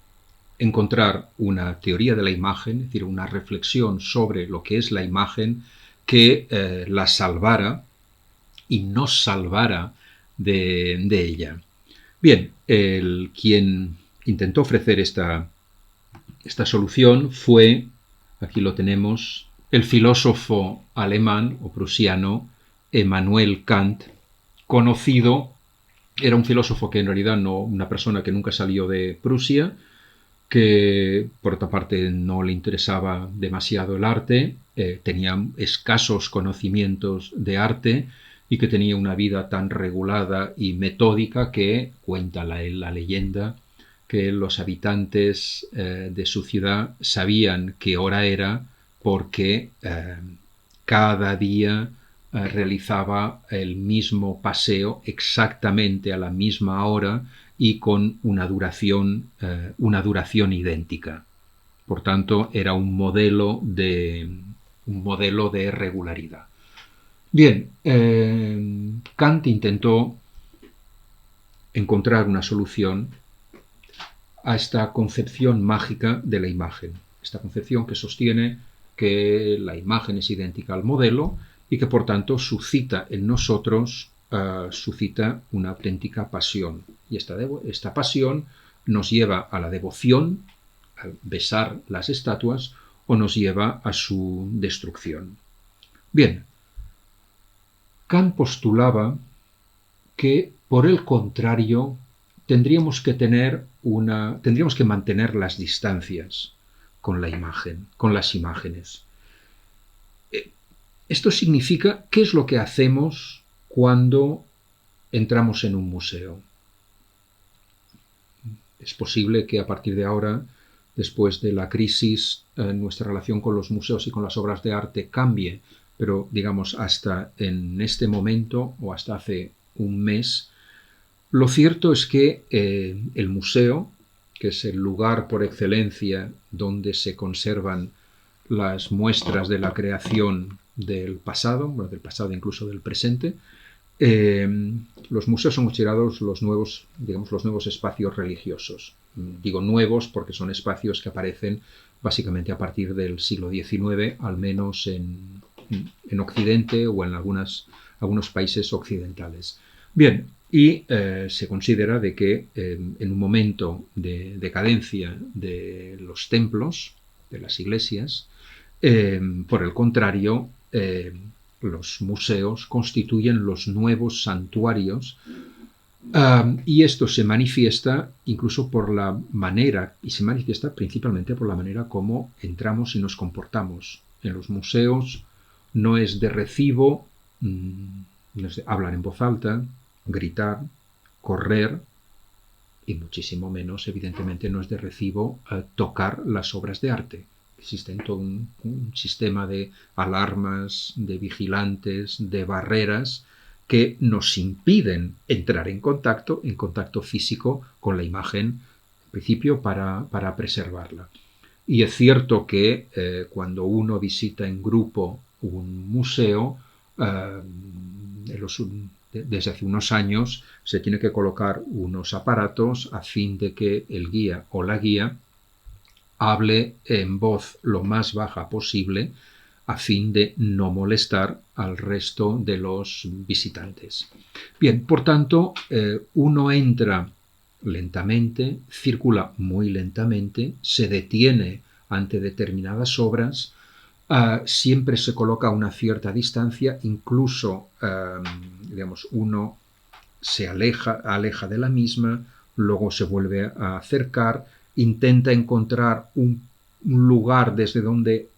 encontrar una teoría de la imagen, es decir, una reflexión sobre lo que es la imagen que la salvara y nos salvara de ella. Bien, quien intentó ofrecer esta solución fue, aquí lo tenemos, el filósofo alemán o prusiano Immanuel Kant, conocido, era un filósofo que en realidad no, una persona que nunca salió de Prusia, que por otra parte no le interesaba demasiado el arte, tenía escasos conocimientos de arte y que tenía una vida tan regulada y metódica que, cuenta la leyenda, que los habitantes de su ciudad sabían qué hora era porque cada día realizaba el mismo paseo exactamente a la misma hora y con una duración idéntica. Por tanto, era un modelo de regularidad. Bien, Kant intentó encontrar una solución a esta concepción mágica de la imagen, esta concepción que sostiene que la imagen es idéntica al modelo y que por tanto suscita en nosotros una auténtica pasión. Y esta pasión nos lleva a la devoción, a besar las estatuas, o nos lleva a su destrucción. Bien, Kant postulaba que, por el contrario, tendríamos que mantener las distancias con la imagen, con las imágenes. Esto significa, ¿qué es lo que hacemos cuando entramos en un museo? Es posible que a partir de ahora, después de la crisis, nuestra relación con los museos y con las obras de arte cambie, pero digamos hasta en este momento o hasta hace un mes, lo cierto es que el museo, que es el lugar por excelencia donde se conservan las muestras de la creación del pasado incluso del presente, los museos son considerados los nuevos espacios religiosos. Digo nuevos porque son espacios que aparecen básicamente a partir del siglo XIX, al menos en Occidente o en algunos países occidentales. Bien, y se considera de que en un momento de decadencia de los templos, de las iglesias, por el contrario, los museos constituyen los nuevos santuarios, y esto se manifiesta incluso por la manera, y se manifiesta principalmente por la manera como entramos y nos comportamos. En los museos no es de recibo hablar en voz alta, gritar, correr, y muchísimo menos, evidentemente, no es de recibo tocar las obras de arte. Existe todo un sistema de alarmas, de vigilantes, de barreras que nos impiden entrar en contacto físico con la imagen, en principio para preservarla. Y es cierto que cuando uno visita en grupo un museo, desde hace unos años se tiene que colocar unos aparatos a fin de que el guía o la guía hable en voz lo más baja posible a fin de no molestar al resto de los visitantes. Bien, por tanto, uno entra lentamente, circula muy lentamente, se detiene ante determinadas obras, siempre se coloca a una cierta distancia, incluso uno se aleja de la misma, luego se vuelve a acercar, intenta encontrar un lugar desde donde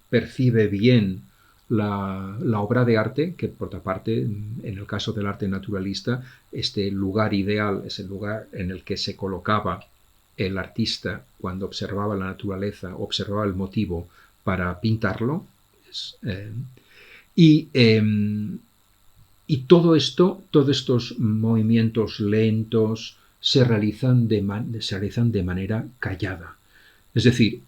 percibe bien la obra de arte, que por otra parte, en el caso del arte naturalista, este lugar ideal es el lugar en el que se colocaba el artista cuando observaba la naturaleza, observaba el motivo para pintarlo. Y todo esto, todos estos movimientos lentos, se realizan de manera callada. Es decir,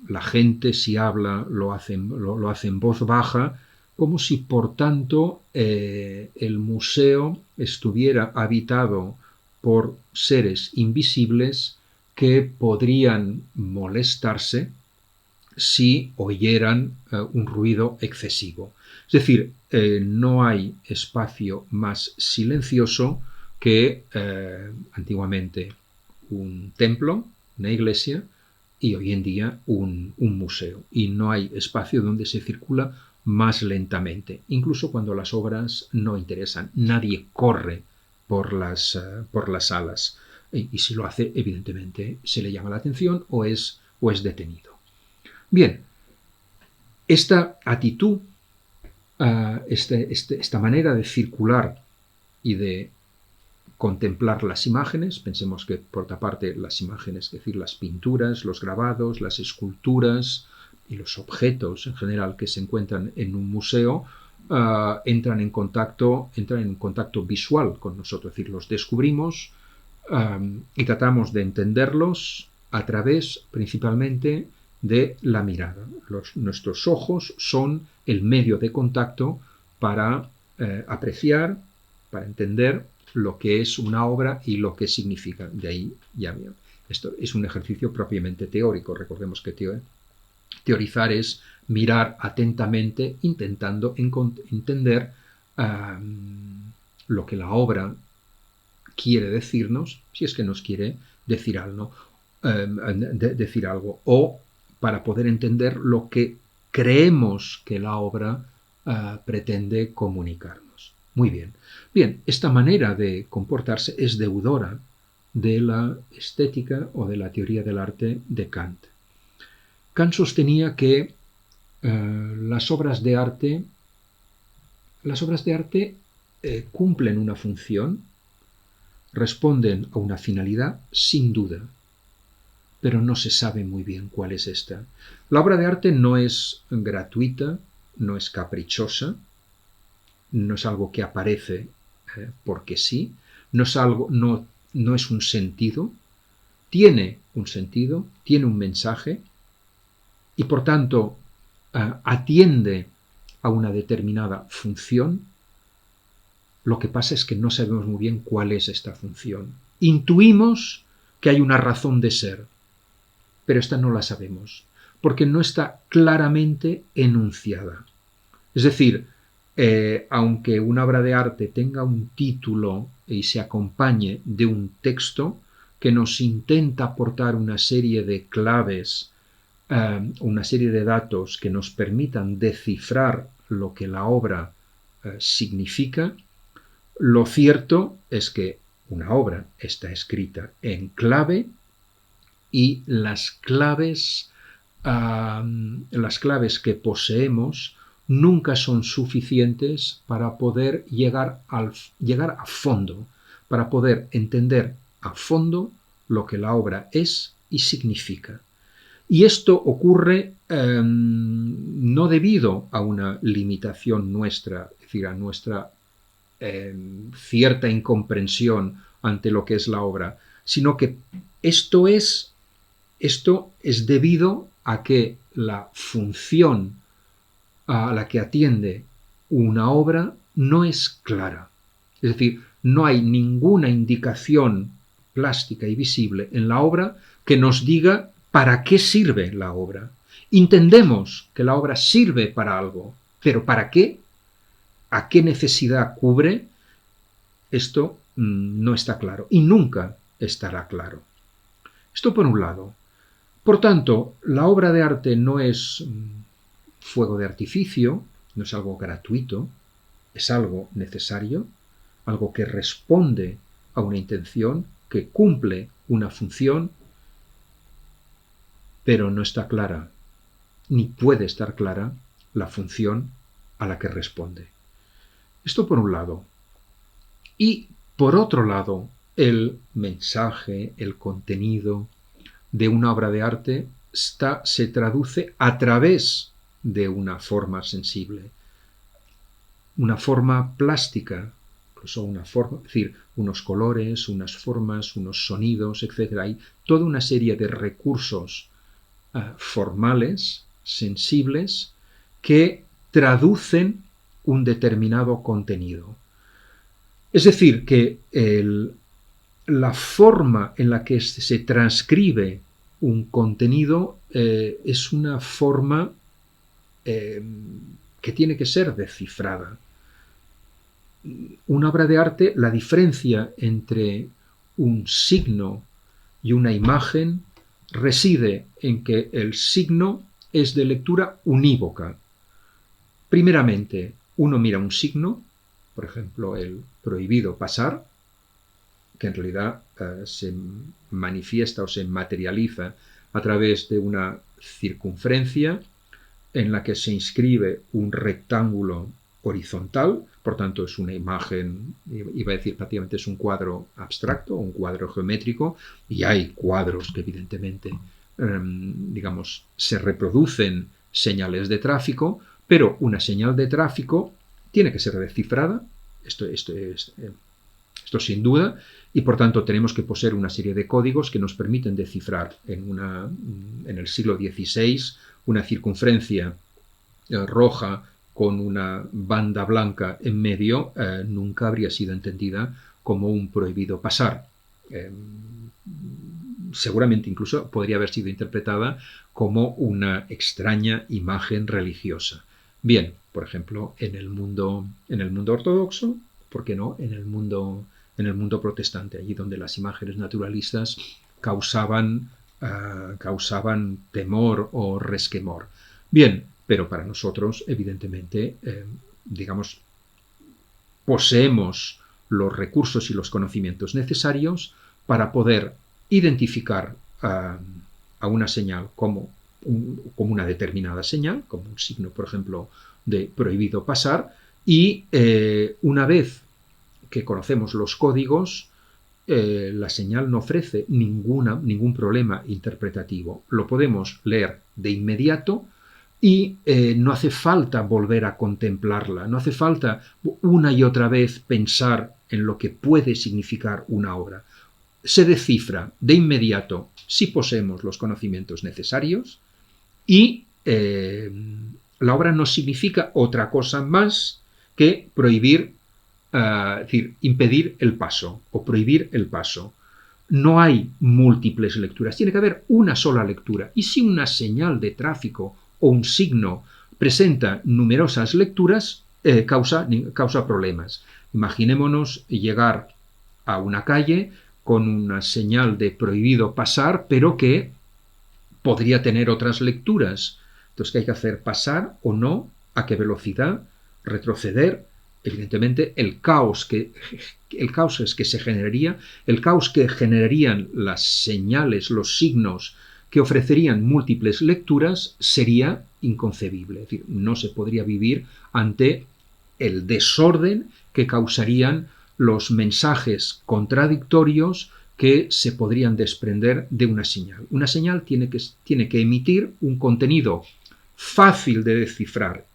la gente, si habla, lo hace en voz baja, como si, por tanto, el museo estuviera habitado por seres invisibles que podrían molestarse si oyeran un ruido excesivo. Es decir, no hay espacio más silencioso que antiguamente un templo, una iglesia, y hoy en día un museo. Y no hay espacio donde se circula más lentamente, incluso cuando las obras no interesan. Nadie corre por las salas. Y si lo hace, evidentemente, se le llama la atención o es detenido. Bien, esta actitud, esta manera de circular y de contemplar las imágenes, pensemos que por otra parte las imágenes, es decir, las pinturas, los grabados, las esculturas y los objetos en general que se encuentran en un museo entran en contacto visual con nosotros, es decir, los descubrimos y tratamos de entenderlos a través principalmente de la mirada. Nuestros ojos son el medio de contacto para apreciar, para entender lo que es una obra y lo que significa. De ahí ya bien. Esto es un ejercicio propiamente teórico. Recordemos que teorizar es mirar atentamente, intentando entender lo que la obra quiere decirnos, si es que nos quiere decir algo, o para poder entender lo que creemos que la obra pretende comunicarnos. Muy bien. Bien, esta manera de comportarse es deudora de la estética o de la teoría del arte de Kant. Kant sostenía que las obras de arte cumplen una función, responden a una finalidad, sin duda, pero no se sabe muy bien cuál es esta. La obra de arte no es gratuita, no es caprichosa, no es algo que aparece porque sí, no es un sentido, tiene un sentido, tiene un mensaje y por tanto atiende a una determinada función. Lo que pasa es que no sabemos muy bien cuál es esta función. Intuimos que hay una razón de ser, pero esta no la sabemos, porque no está claramente enunciada. Es decir, aunque una obra de arte tenga un título y se acompañe de un texto que nos intenta aportar una serie de claves, una serie de datos que nos permitan descifrar lo que la obra significa, lo cierto es que una obra está escrita en clave y las claves que poseemos nunca son suficientes para poder llegar a fondo, para poder entender a fondo lo que la obra es y significa. Y esto ocurre no debido a una limitación nuestra, es decir, a nuestra cierta incomprensión ante lo que es la obra, sino que esto es debido a que la función a la que atiende una obra no es clara. Es decir, no hay ninguna indicación plástica y visible en la obra que nos diga para qué sirve la obra. Entendemos que la obra sirve para algo, pero ¿para qué? ¿A qué necesidad cubre? Esto no está claro y nunca estará claro. Esto por un lado. Por tanto, la obra de arte no es fuego de artificio, no es algo gratuito, es algo necesario, algo que responde a una intención, que cumple una función, pero no está clara, ni puede estar clara la función a la que responde. Esto por un lado. Y por otro lado, el mensaje, el contenido de una obra de arte se traduce a través de una forma sensible. una forma plástica, incluso una forma, es decir, unos colores, unas formas, unos sonidos, etc. Hay toda una serie de recursos formales, sensibles, que traducen un determinado contenido. Es decir, que la forma en la que se transcribe un contenido es una forma que tiene que ser descifrada. Una obra de arte, la diferencia entre un signo y una imagen reside en que el signo es de lectura unívoca. Primeramente, uno mira un signo, por ejemplo, el prohibido pasar, que en realidad se manifiesta o se materializa a través de una circunferencia en la que se inscribe un rectángulo horizontal, por tanto es una imagen, iba a decir prácticamente es un cuadro abstracto, un cuadro geométrico, y hay cuadros que evidentemente, digamos, se reproducen señales de tráfico, pero una señal de tráfico tiene que ser descifrada, esto sin duda, y por tanto tenemos que poseer una serie de códigos que nos permiten descifrar en el siglo XVI una circunferencia roja con una banda blanca en medio nunca habría sido entendida como un prohibido pasar. Seguramente incluso podría haber sido interpretada como una extraña imagen religiosa. Bien, por ejemplo, en el mundo ortodoxo, ¿por qué no? En el mundo protestante, allí donde las imágenes naturalistas causaban temor o resquemor. Bien, pero para nosotros, evidentemente, digamos, poseemos los recursos y los conocimientos necesarios para poder identificar a una señal como una determinada señal, como un signo, por ejemplo, de prohibido pasar, y una vez que conocemos los códigos, la señal no ofrece ningún problema interpretativo. Lo podemos leer de inmediato y no hace falta volver a contemplarla, no hace falta una y otra vez pensar en lo que puede significar una obra. Se descifra de inmediato si poseemos los conocimientos necesarios y la obra no significa otra cosa más que prohibir, es decir, impedir el paso o prohibir el paso. No hay múltiples lecturas, tiene que haber una sola lectura. Y si una señal de tráfico o un signo presenta numerosas lecturas, causa problemas. Imaginémonos llegar a una calle con una señal de prohibido pasar, pero que podría tener otras lecturas. Entonces, ¿qué hay que hacer? ¿Pasar o no? ¿A qué velocidad? ¿Retroceder? Evidentemente, el caos que se generaría, el caos que generarían las señales, los signos que ofrecerían múltiples lecturas, sería inconcebible. Es decir, no se podría vivir ante el desorden que causarían los mensajes contradictorios que se podrían desprender de una señal. Una señal tiene que emitir un contenido fácil de descifrar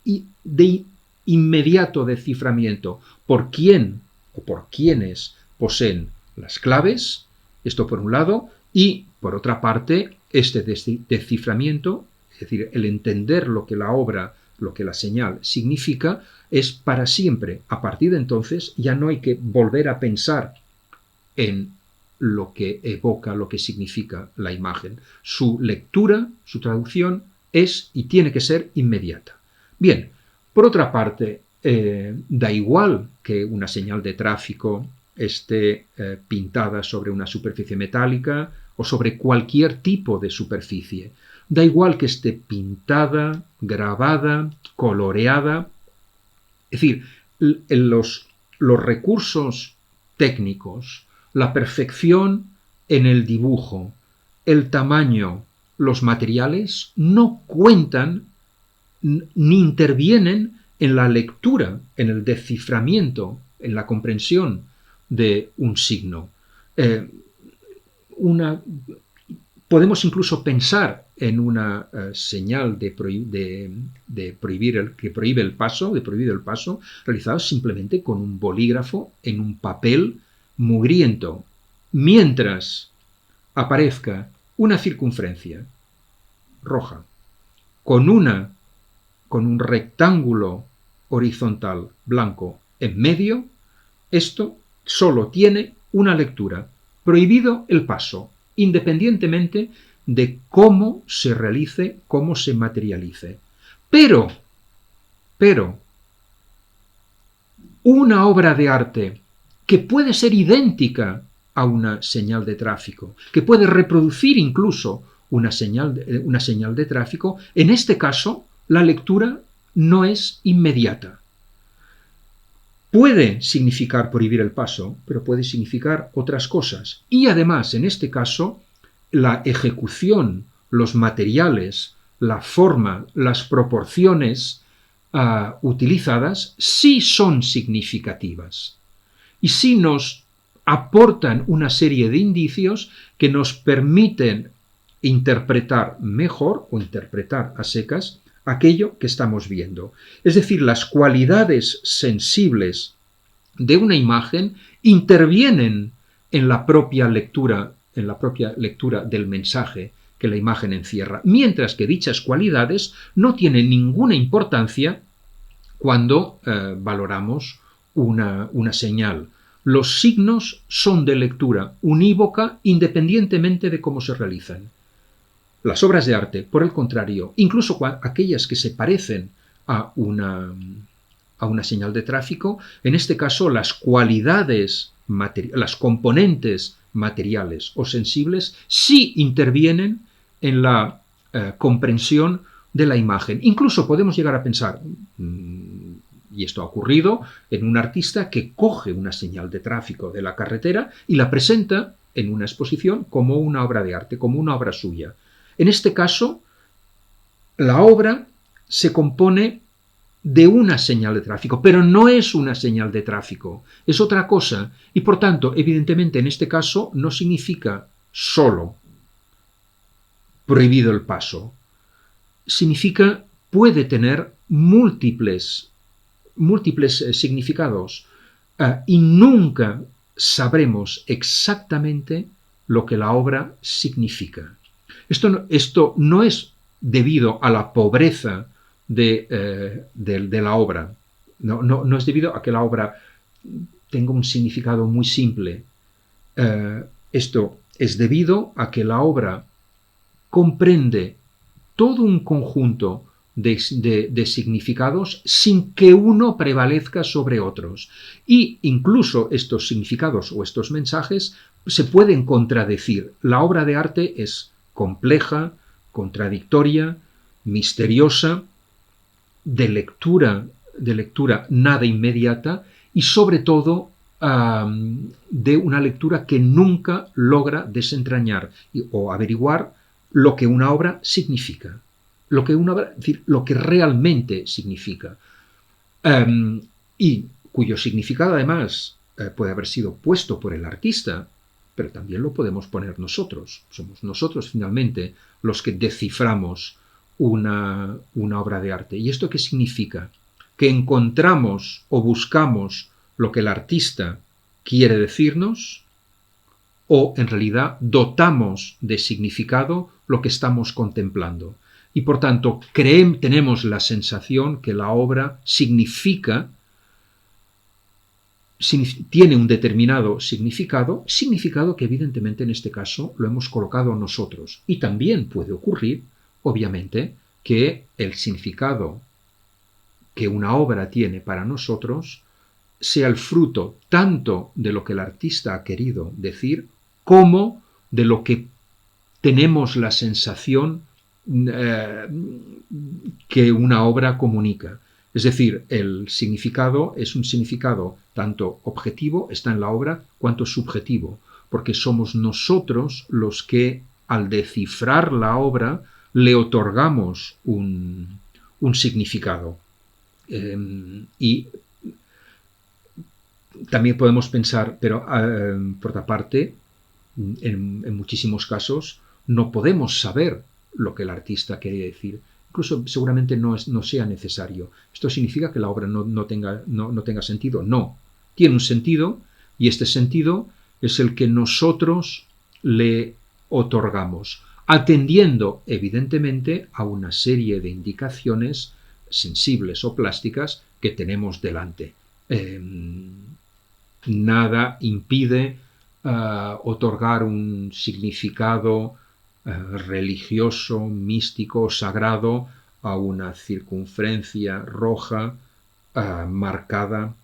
y de inmediato desciframiento por quién o por quienes poseen las claves, esto por un lado, y por otra parte, este desciframiento, es decir, el entender lo que la obra, lo que la señal significa, es para siempre. A partir de entonces ya no hay que volver a pensar en lo que evoca, lo que significa la imagen. Su lectura, su traducción es y tiene que ser inmediata. Bien, por otra parte, da igual que una señal de tráfico esté pintada sobre una superficie metálica o sobre cualquier tipo de superficie. Da igual que esté pintada, grabada, coloreada. Es decir, los recursos técnicos, la perfección en el dibujo, el tamaño, los materiales no cuentan ni intervienen en la lectura, en el desciframiento, en la comprensión de un signo. Podemos incluso pensar en una señal que prohíbe el paso, realizada simplemente con un bolígrafo en un papel mugriento, mientras aparezca una circunferencia roja con un rectángulo horizontal blanco en medio. Esto solo tiene una lectura: prohibido el paso, independientemente de cómo se realice, cómo se materialice. Pero, una obra de arte que puede ser idéntica a una señal de tráfico, que puede reproducir incluso una señal de tráfico, en este caso la lectura no es inmediata. Puede significar prohibir el paso, pero puede significar otras cosas. Y además, en este caso, la ejecución, los materiales, la forma, las proporciones utilizadas sí son significativas. Y sí nos aportan una serie de indicios que nos permiten interpretar mejor o interpretar a secas aquello que estamos viendo. Es decir, las cualidades sensibles de una imagen intervienen en la propia lectura del mensaje que la imagen encierra, mientras que dichas cualidades no tienen ninguna importancia cuando valoramos una señal. Los signos son de lectura unívoca independientemente de cómo se realizan. Las obras de arte, por el contrario, incluso aquellas que se parecen a una señal de tráfico, en este caso las cualidades, las componentes materiales o sensibles sí intervienen en la comprensión de la imagen. Incluso podemos llegar a pensar, y esto ha ocurrido, en un artista que coge una señal de tráfico de la carretera y la presenta en una exposición como una obra de arte, como una obra suya. En este caso, la obra se compone de una señal de tráfico, pero no es una señal de tráfico, es otra cosa, y por tanto, evidentemente, en este caso no significa solo prohibido el paso, significa, puede tener múltiples significados, y nunca sabremos exactamente lo que la obra significa. Esto no es debido a la pobreza de la obra, no es debido a que la obra tenga un significado muy simple. Esto es debido a que la obra comprende todo un conjunto de significados sin que uno prevalezca sobre otros. Y incluso estos significados o estos mensajes se pueden contradecir. La obra de arte es compleja, contradictoria, misteriosa, de lectura nada inmediata y sobre todo de una lectura que nunca logra desentrañar o averiguar lo que una obra significa, es decir, lo que realmente significa, y cuyo significado además puede haber sido puesto por el artista, pero también lo podemos poner nosotros. Somos nosotros finalmente los que desciframos una obra de arte. ¿Y esto qué significa? Que encontramos o buscamos lo que el artista quiere decirnos, o en realidad dotamos de significado lo que estamos contemplando. Y por tanto tenemos la sensación que la obra tiene un determinado significado que evidentemente en este caso lo hemos colocado nosotros. Y también puede ocurrir, obviamente, que el significado que una obra tiene para nosotros sea el fruto tanto de lo que el artista ha querido decir como de lo que tenemos la sensación que una obra comunica. Es decir, el significado es un significado tanto objetivo, está en la obra, cuanto subjetivo, porque somos nosotros los que, al descifrar la obra, le otorgamos un significado. Y también podemos pensar, pero por otra parte, en muchísimos casos, no podemos saber lo que el artista quería decir. Incluso seguramente no sea necesario. ¿Esto significa que la obra no tenga sentido? No. Tiene un sentido, y este sentido es el que nosotros le otorgamos, atendiendo evidentemente a una serie de indicaciones sensibles o plásticas que tenemos delante. Nada impide otorgar un significado religioso, místico, sagrado a una circunferencia roja marcada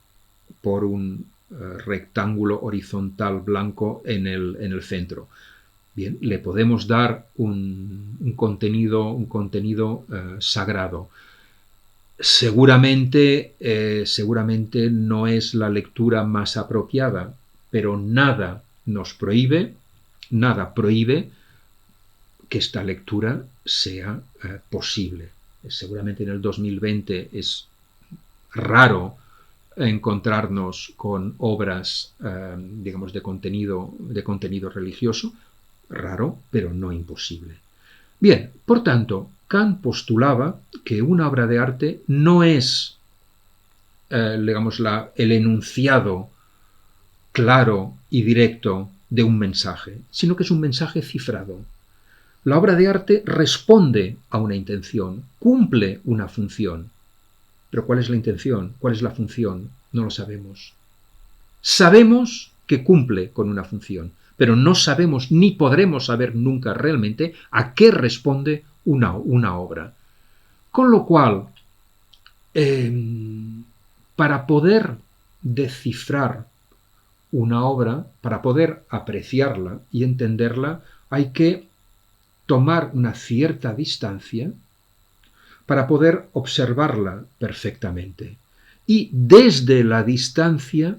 por un rectángulo horizontal blanco en el centro. Bien, le podemos dar un contenido sagrado. Seguramente no es la lectura más apropiada, pero nada prohíbe que esta lectura sea posible. Seguramente en el 2020 es raro encontrarnos con obras, digamos, de contenido religioso, raro, pero no imposible. Bien, por tanto, Kant postulaba que una obra de arte no es, digamos, el enunciado claro y directo de un mensaje, sino que es un mensaje cifrado. La obra de arte responde a una intención, cumple una función. Pero ¿cuál es la intención? ¿Cuál es la función? No lo sabemos. Sabemos que cumple con una función, pero no sabemos ni podremos saber nunca realmente a qué responde una obra. Con lo cual, para poder descifrar una obra, para poder apreciarla y entenderla, hay que tomar una cierta distancia para poder observarla perfectamente. Y desde la distancia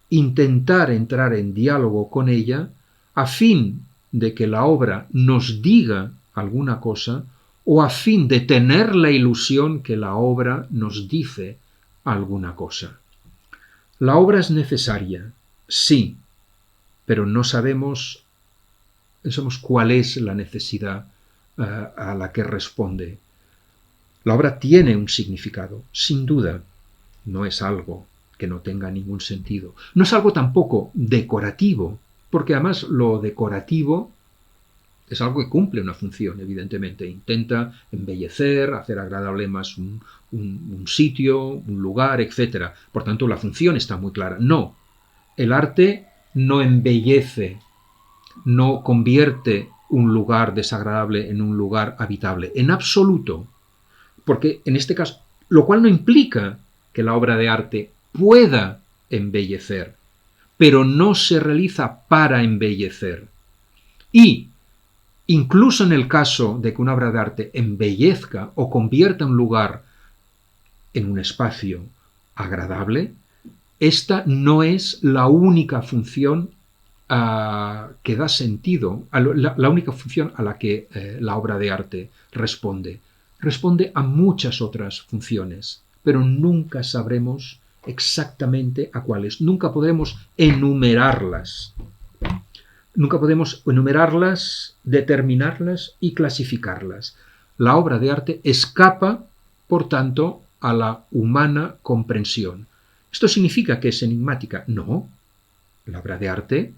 intentar entrar en diálogo con ella a fin de que la obra nos diga alguna cosa o a fin de tener la ilusión que la obra nos dice alguna cosa. La obra es necesaria, sí, pero no sabemos cuál es la necesidad a la que responde. La obra tiene un significado, sin duda. No es algo que no tenga ningún sentido. No es algo tampoco decorativo, porque además lo decorativo es algo que cumple una función, evidentemente. Intenta embellecer, hacer agradable más un sitio, un lugar, etc. Por tanto, la función está muy clara. No, el arte no embellece, no convierte un lugar desagradable en un lugar habitable, en absoluto. Porque en este caso, lo cual no implica que la obra de arte pueda embellecer, pero no se realiza para embellecer. Y incluso en el caso de que una obra de arte embellezca o convierta un lugar en un espacio agradable, esta no es la única función que da sentido, la única función a la que la obra de arte responde. Responde a muchas otras funciones, pero nunca sabremos exactamente a cuáles. Nunca podremos enumerarlas. Nunca podemos enumerarlas, determinarlas y clasificarlas. La obra de arte escapa, por tanto, a la humana comprensión. ¿Esto significa que es enigmática? No. La obra de arte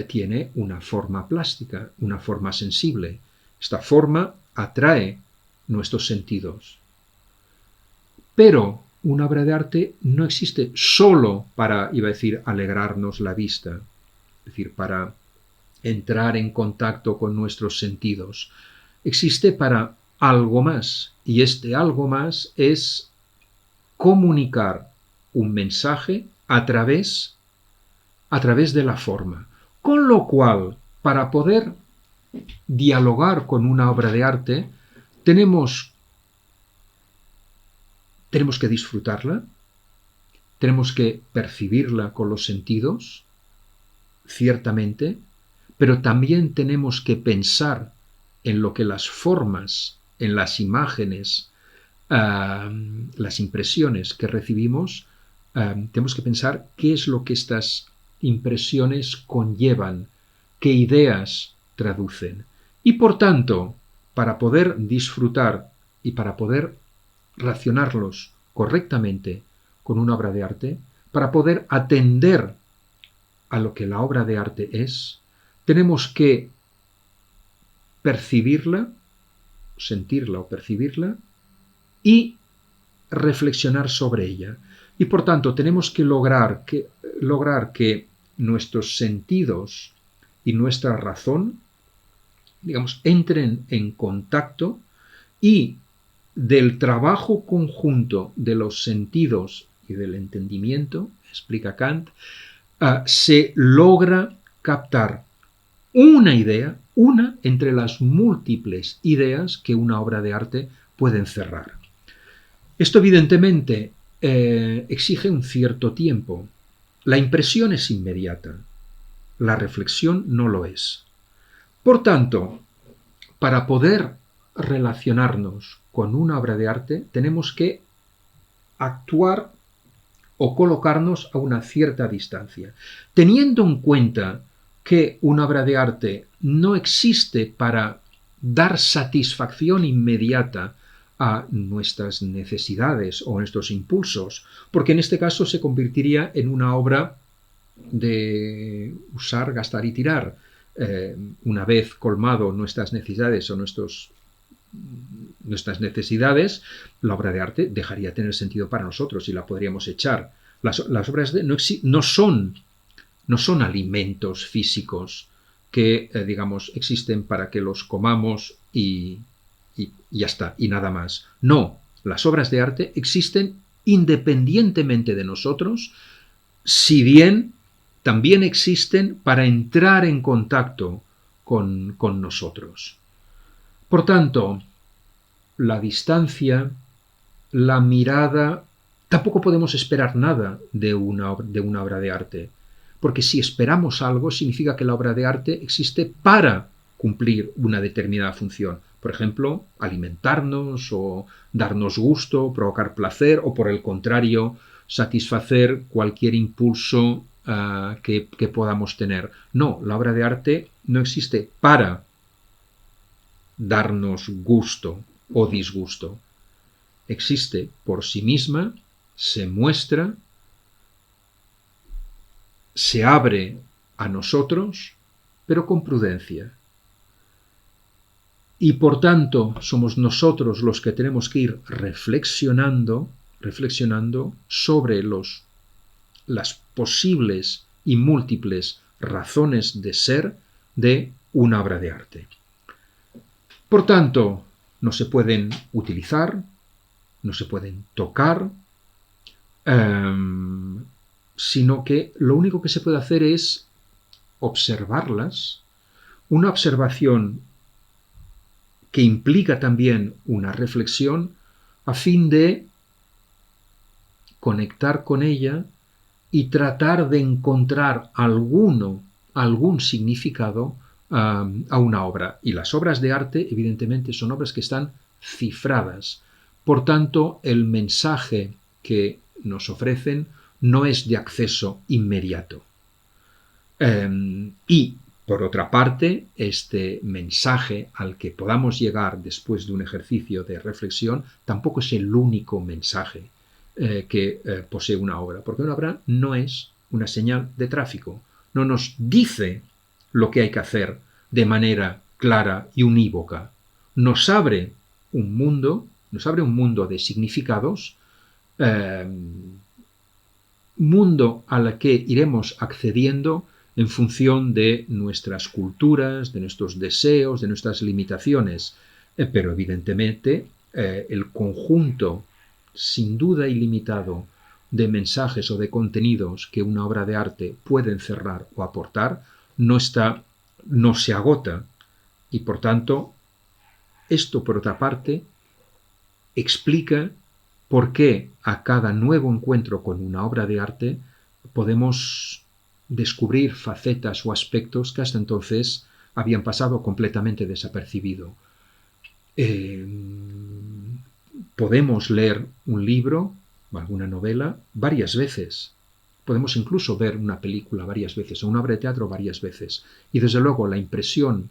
tiene una forma plástica, una forma sensible. Esta forma atrae nuestros sentidos. Pero una obra de arte no existe solo para, iba a decir, alegrarnos la vista, es decir, para entrar en contacto con nuestros sentidos. Existe para algo más, y este algo más es comunicar un mensaje a través de la forma. Con lo cual, para poder dialogar con una obra de arte, tenemos que disfrutarla, tenemos que percibirla con los sentidos, ciertamente, pero también tenemos que pensar en lo que las formas, en las imágenes, las impresiones que recibimos, tenemos que pensar qué es lo que estas impresiones conllevan, qué ideas traducen. Y por tanto, para poder disfrutar y para poder racionarlos correctamente con una obra de arte, para poder atender a lo que la obra de arte es, tenemos que percibirla, sentirla o percibirla y reflexionar sobre ella. Y por tanto tenemos que lograr que nuestros sentidos y nuestra razón, digamos, entren en contacto y del trabajo conjunto de los sentidos y del entendimiento, explica Kant, se logra captar una idea, una entre las múltiples ideas que una obra de arte puede encerrar. Esto evidentemente exige un cierto tiempo. La impresión es inmediata, la reflexión no lo es. Por tanto, para poder relacionarnos con una obra de arte, tenemos que actuar o colocarnos a una cierta distancia, teniendo en cuenta que una obra de arte no existe para dar satisfacción inmediata a nuestras necesidades o nuestros impulsos, porque en este caso se convertiría en una obra de usar, gastar y tirar. Una vez colmado nuestras necesidades o nuestras necesidades, la obra de arte dejaría de tener sentido para nosotros y la podríamos echar. Las obras de no son alimentos físicos que, digamos, existen para que los comamos y ya está, y nada más. No, las obras de arte existen independientemente de nosotros, si bien también existen para entrar en contacto con nosotros. Por tanto, la distancia, la mirada, tampoco podemos esperar nada de una obra de arte, porque si esperamos algo significa que la obra de arte existe para cumplir una determinada función. Por ejemplo, alimentarnos o darnos gusto, provocar placer o, por el contrario, satisfacer cualquier impulso que podamos tener. No, la obra de arte no existe para darnos gusto o disgusto. Existe por sí misma, se muestra, se abre a nosotros, pero con prudencia. Y por tanto somos nosotros los que tenemos que ir reflexionando sobre las posibles y múltiples razones de ser de una obra de arte. Por tanto, no se pueden utilizar, no se pueden tocar, sino que lo único que se puede hacer es observarlas, una observación que implica también una reflexión a fin de conectar con ella y tratar de encontrar algún significado a una obra. Y las obras de arte, evidentemente, son obras que están cifradas. Por tanto, el mensaje que nos ofrecen no es de acceso inmediato. Y, por otra parte, este mensaje al que podamos llegar después de un ejercicio de reflexión tampoco es el único mensaje que posee una obra, porque una obra no es una señal de tráfico, no nos dice lo que hay que hacer de manera clara y unívoca. Nos abre un mundo de significados, mundo al que iremos accediendo en función de nuestras culturas, de nuestros deseos, de nuestras limitaciones. Pero evidentemente el conjunto sin duda ilimitado de mensajes o de contenidos que una obra de arte puede encerrar o aportar no se agota, y por tanto esto, por otra parte, explica por qué a cada nuevo encuentro con una obra de arte podemos descubrir facetas o aspectos que hasta entonces habían pasado completamente desapercibido. Podemos leer un libro o alguna novela varias veces. Podemos incluso ver una película varias veces o una obra de teatro varias veces. Y desde luego la impresión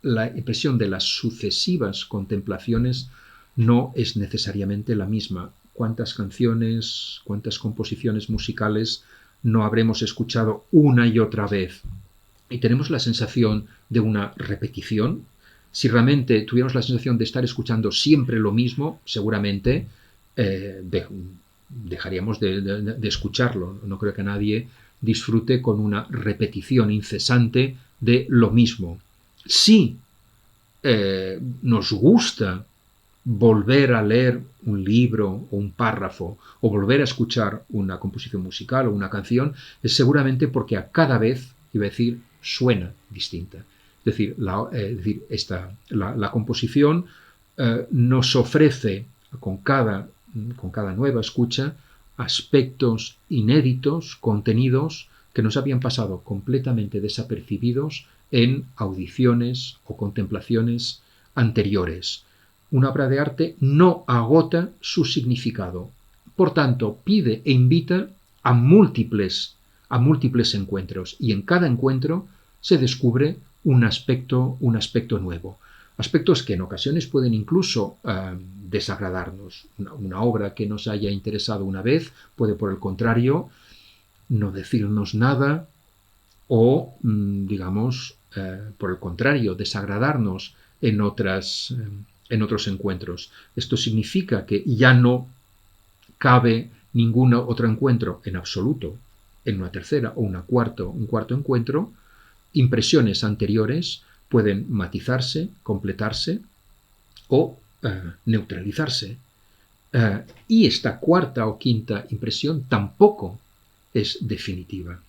la impresión de las sucesivas contemplaciones no es necesariamente la misma. ¿Cuántas canciones, cuántas composiciones musicales no habremos escuchado una y otra vez? Y tenemos la sensación de una repetición. Si realmente tuviéramos la sensación de estar escuchando siempre lo mismo, seguramente dejaríamos de escucharlo. No creo que nadie disfrute con una repetición incesante de lo mismo. Si nos gusta volver a leer un libro o un párrafo o volver a escuchar una composición musical o una canción, es seguramente porque a cada vez, iba a decir, suena distinta. Es decir, la composición nos ofrece con cada nueva escucha aspectos inéditos, contenidos que nos habían pasado completamente desapercibidos en audiciones o contemplaciones anteriores. Una obra de arte no agota su significado. Por tanto, pide e invita a múltiples encuentros, y en cada encuentro se descubre un aspecto nuevo. Aspectos que en ocasiones pueden incluso desagradarnos. Una obra que nos haya interesado una vez puede, por el contrario, no decirnos nada o, por el contrario, desagradarnos en otros encuentros. Esto significa que ya no cabe ningún otro encuentro en absoluto. En una tercera o un cuarto encuentro, impresiones anteriores pueden matizarse, completarse o neutralizarse. Y esta cuarta o quinta impresión tampoco es definitiva.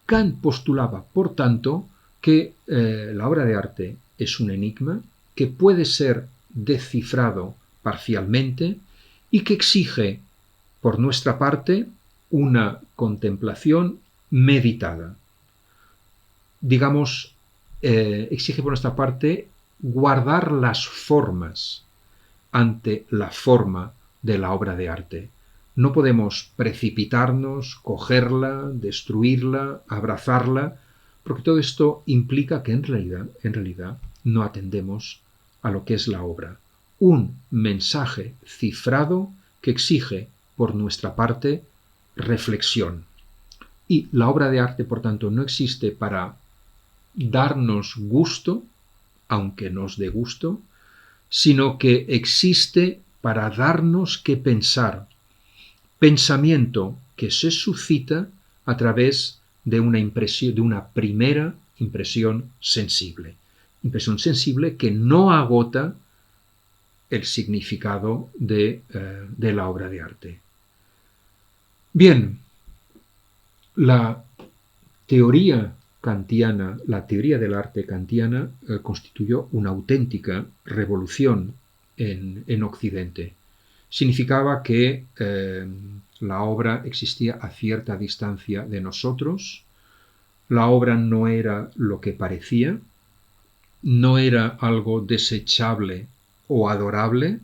Kant postulaba, por tanto, que la obra de arte es un enigma que puede ser descifrado parcialmente y que exige, por nuestra parte, una contemplación meditada. Exige por nuestra parte guardar las formas ante la forma de la obra de arte. No podemos precipitarnos, cogerla, destruirla, abrazarla, porque todo esto implica que en realidad no atendemos a lo que es la obra. Un mensaje cifrado que exige por nuestra parte reflexión. Y la obra de arte, por tanto, no existe para darnos gusto, aunque nos dé gusto, sino que existe para darnos que pensar. Pensamiento que se suscita a través de una primera impresión sensible. Impresión sensible que no agota el significado de la obra de arte. Bien, la teoría del arte kantiana constituyó una auténtica revolución en Occidente. Significaba que la obra existía a cierta distancia de nosotros, la obra no era lo que parecía, no era algo desechable o adorable,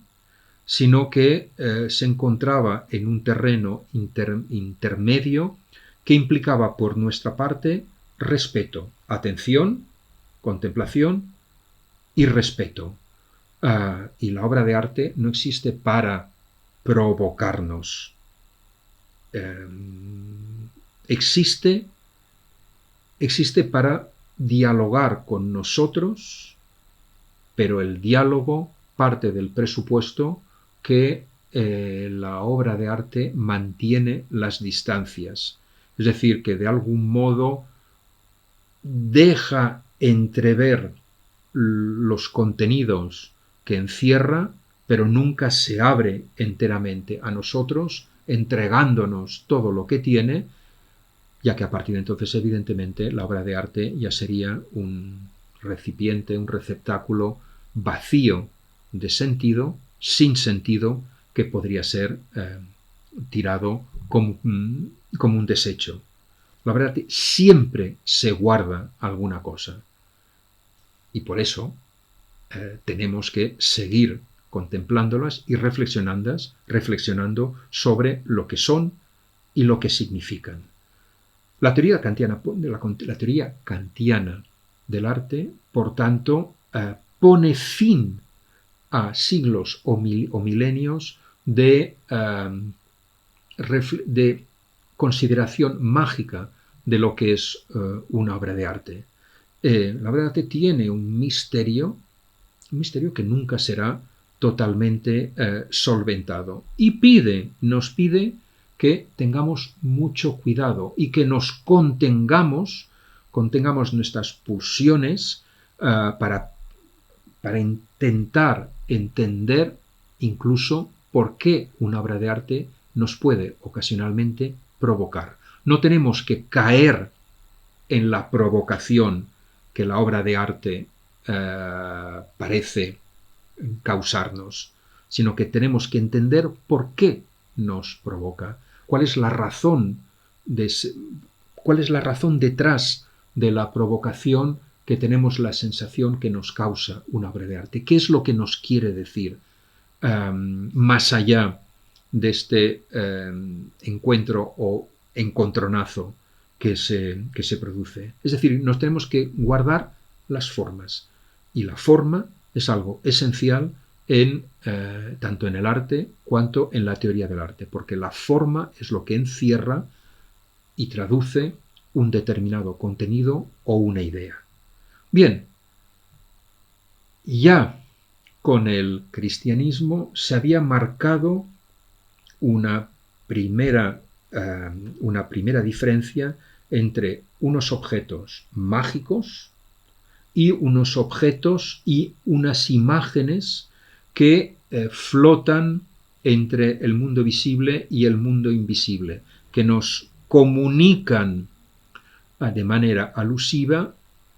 sino que se encontraba en un terreno intermedio que implicaba por nuestra parte respeto, atención, contemplación y respeto. Y la obra de arte no existe para provocarnos. Existe para dialogar con nosotros, pero el diálogo parte del presupuesto que la obra de arte mantiene las distancias. Es decir, que de algún modo deja entrever los contenidos que encierra, pero nunca se abre enteramente a nosotros, entregándonos todo lo que tiene, ya que a partir de entonces, evidentemente, la obra de arte ya sería un recipiente, un receptáculo vacío de sentido, sin sentido, que podría ser tirado como un desecho. La obra de arte siempre se guarda alguna cosa. Y por eso tenemos que seguir contemplándolas y reflexionando sobre lo que son y lo que significan. La teoría kantiana del arte, por tanto, pone fin a siglos o milenios de consideración mágica de lo que es una obra de arte. La obra de arte tiene un misterio que nunca será totalmente solventado. Y nos pide que tengamos mucho cuidado y que nos contengamos nuestras pulsiones para intentar entender incluso por qué una obra de arte nos puede ocasionalmente provocar. No tenemos que caer en la provocación que la obra de arte parece causarnos, sino que tenemos que entender por qué nos provoca, cuál es la razón detrás de la provocación que tenemos la sensación que nos causa una obra de arte. ¿Qué es lo que nos quiere decir más allá de este encuentro o encontronazo que se produce? Es decir, nos tenemos que guardar las formas. Y la forma es algo esencial tanto en el arte cuanto en la teoría del arte, porque la forma es lo que encierra y traduce un determinado contenido o una idea. Bien, ya con el cristianismo se había marcado una primera diferencia entre unos objetos mágicos y unos objetos y unas imágenes que flotan entre el mundo visible y el mundo invisible, que nos comunican de manera alusiva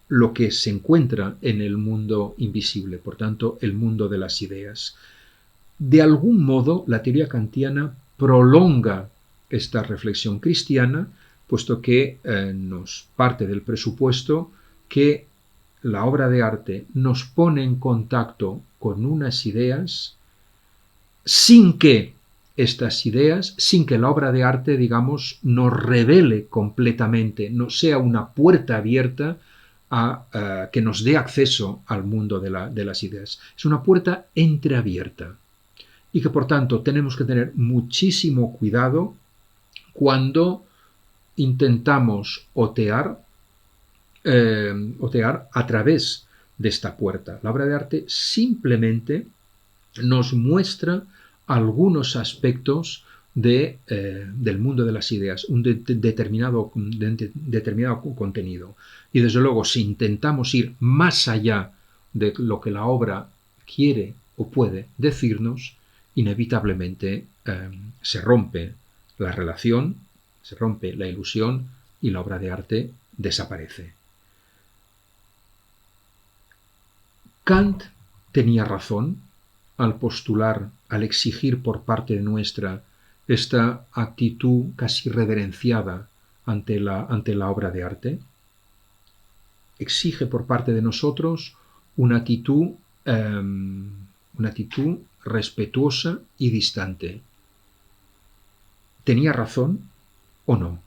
lo que se encuentra en el mundo invisible, por tanto, el mundo de las ideas. De algún modo, la teoría kantiana prolonga esta reflexión cristiana, puesto que nos parte del presupuesto que la obra de arte nos pone en contacto con unas ideas sin que la obra de arte, digamos, nos revele completamente, no sea una puerta abierta que nos dé acceso al mundo de las ideas. Es una puerta entreabierta y que, por tanto, tenemos que tener muchísimo cuidado cuando intentamos otear a través de esta puerta. La obra de arte simplemente nos muestra algunos aspectos del mundo de las ideas, un determinado contenido. Y desde luego, si intentamos ir más allá de lo que la obra quiere o puede decirnos, inevitablemente se rompe la relación, se rompe la ilusión y la obra de arte desaparece. Kant tenía razón al postular, al exigir por parte nuestra esta actitud casi reverenciada ante la obra de arte. Exige por parte de nosotros una actitud respetuosa y distante. ¿Tenía razón o no?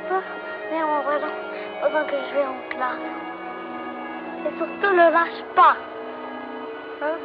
peu, mais en voyant pendant que je vais en classe. Et surtout, le lâche pas. Hein?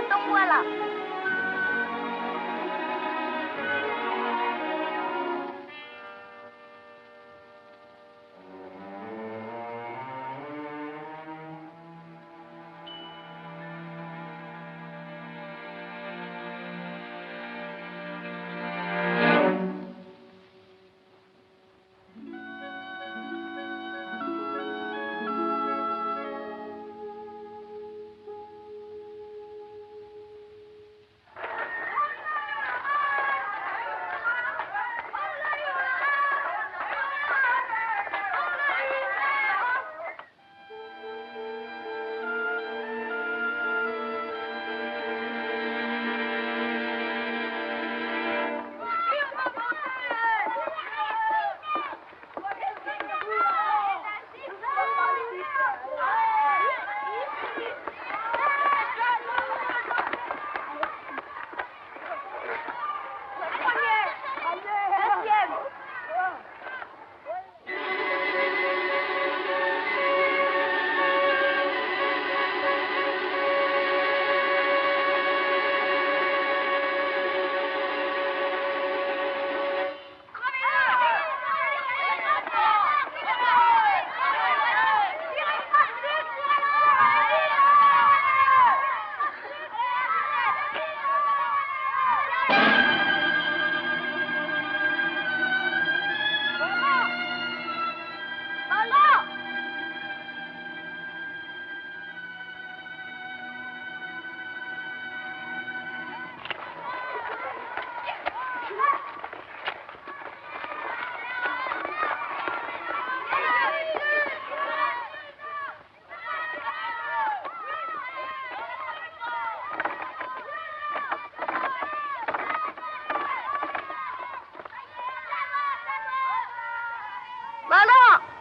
cuando vuela. ¡Mamá!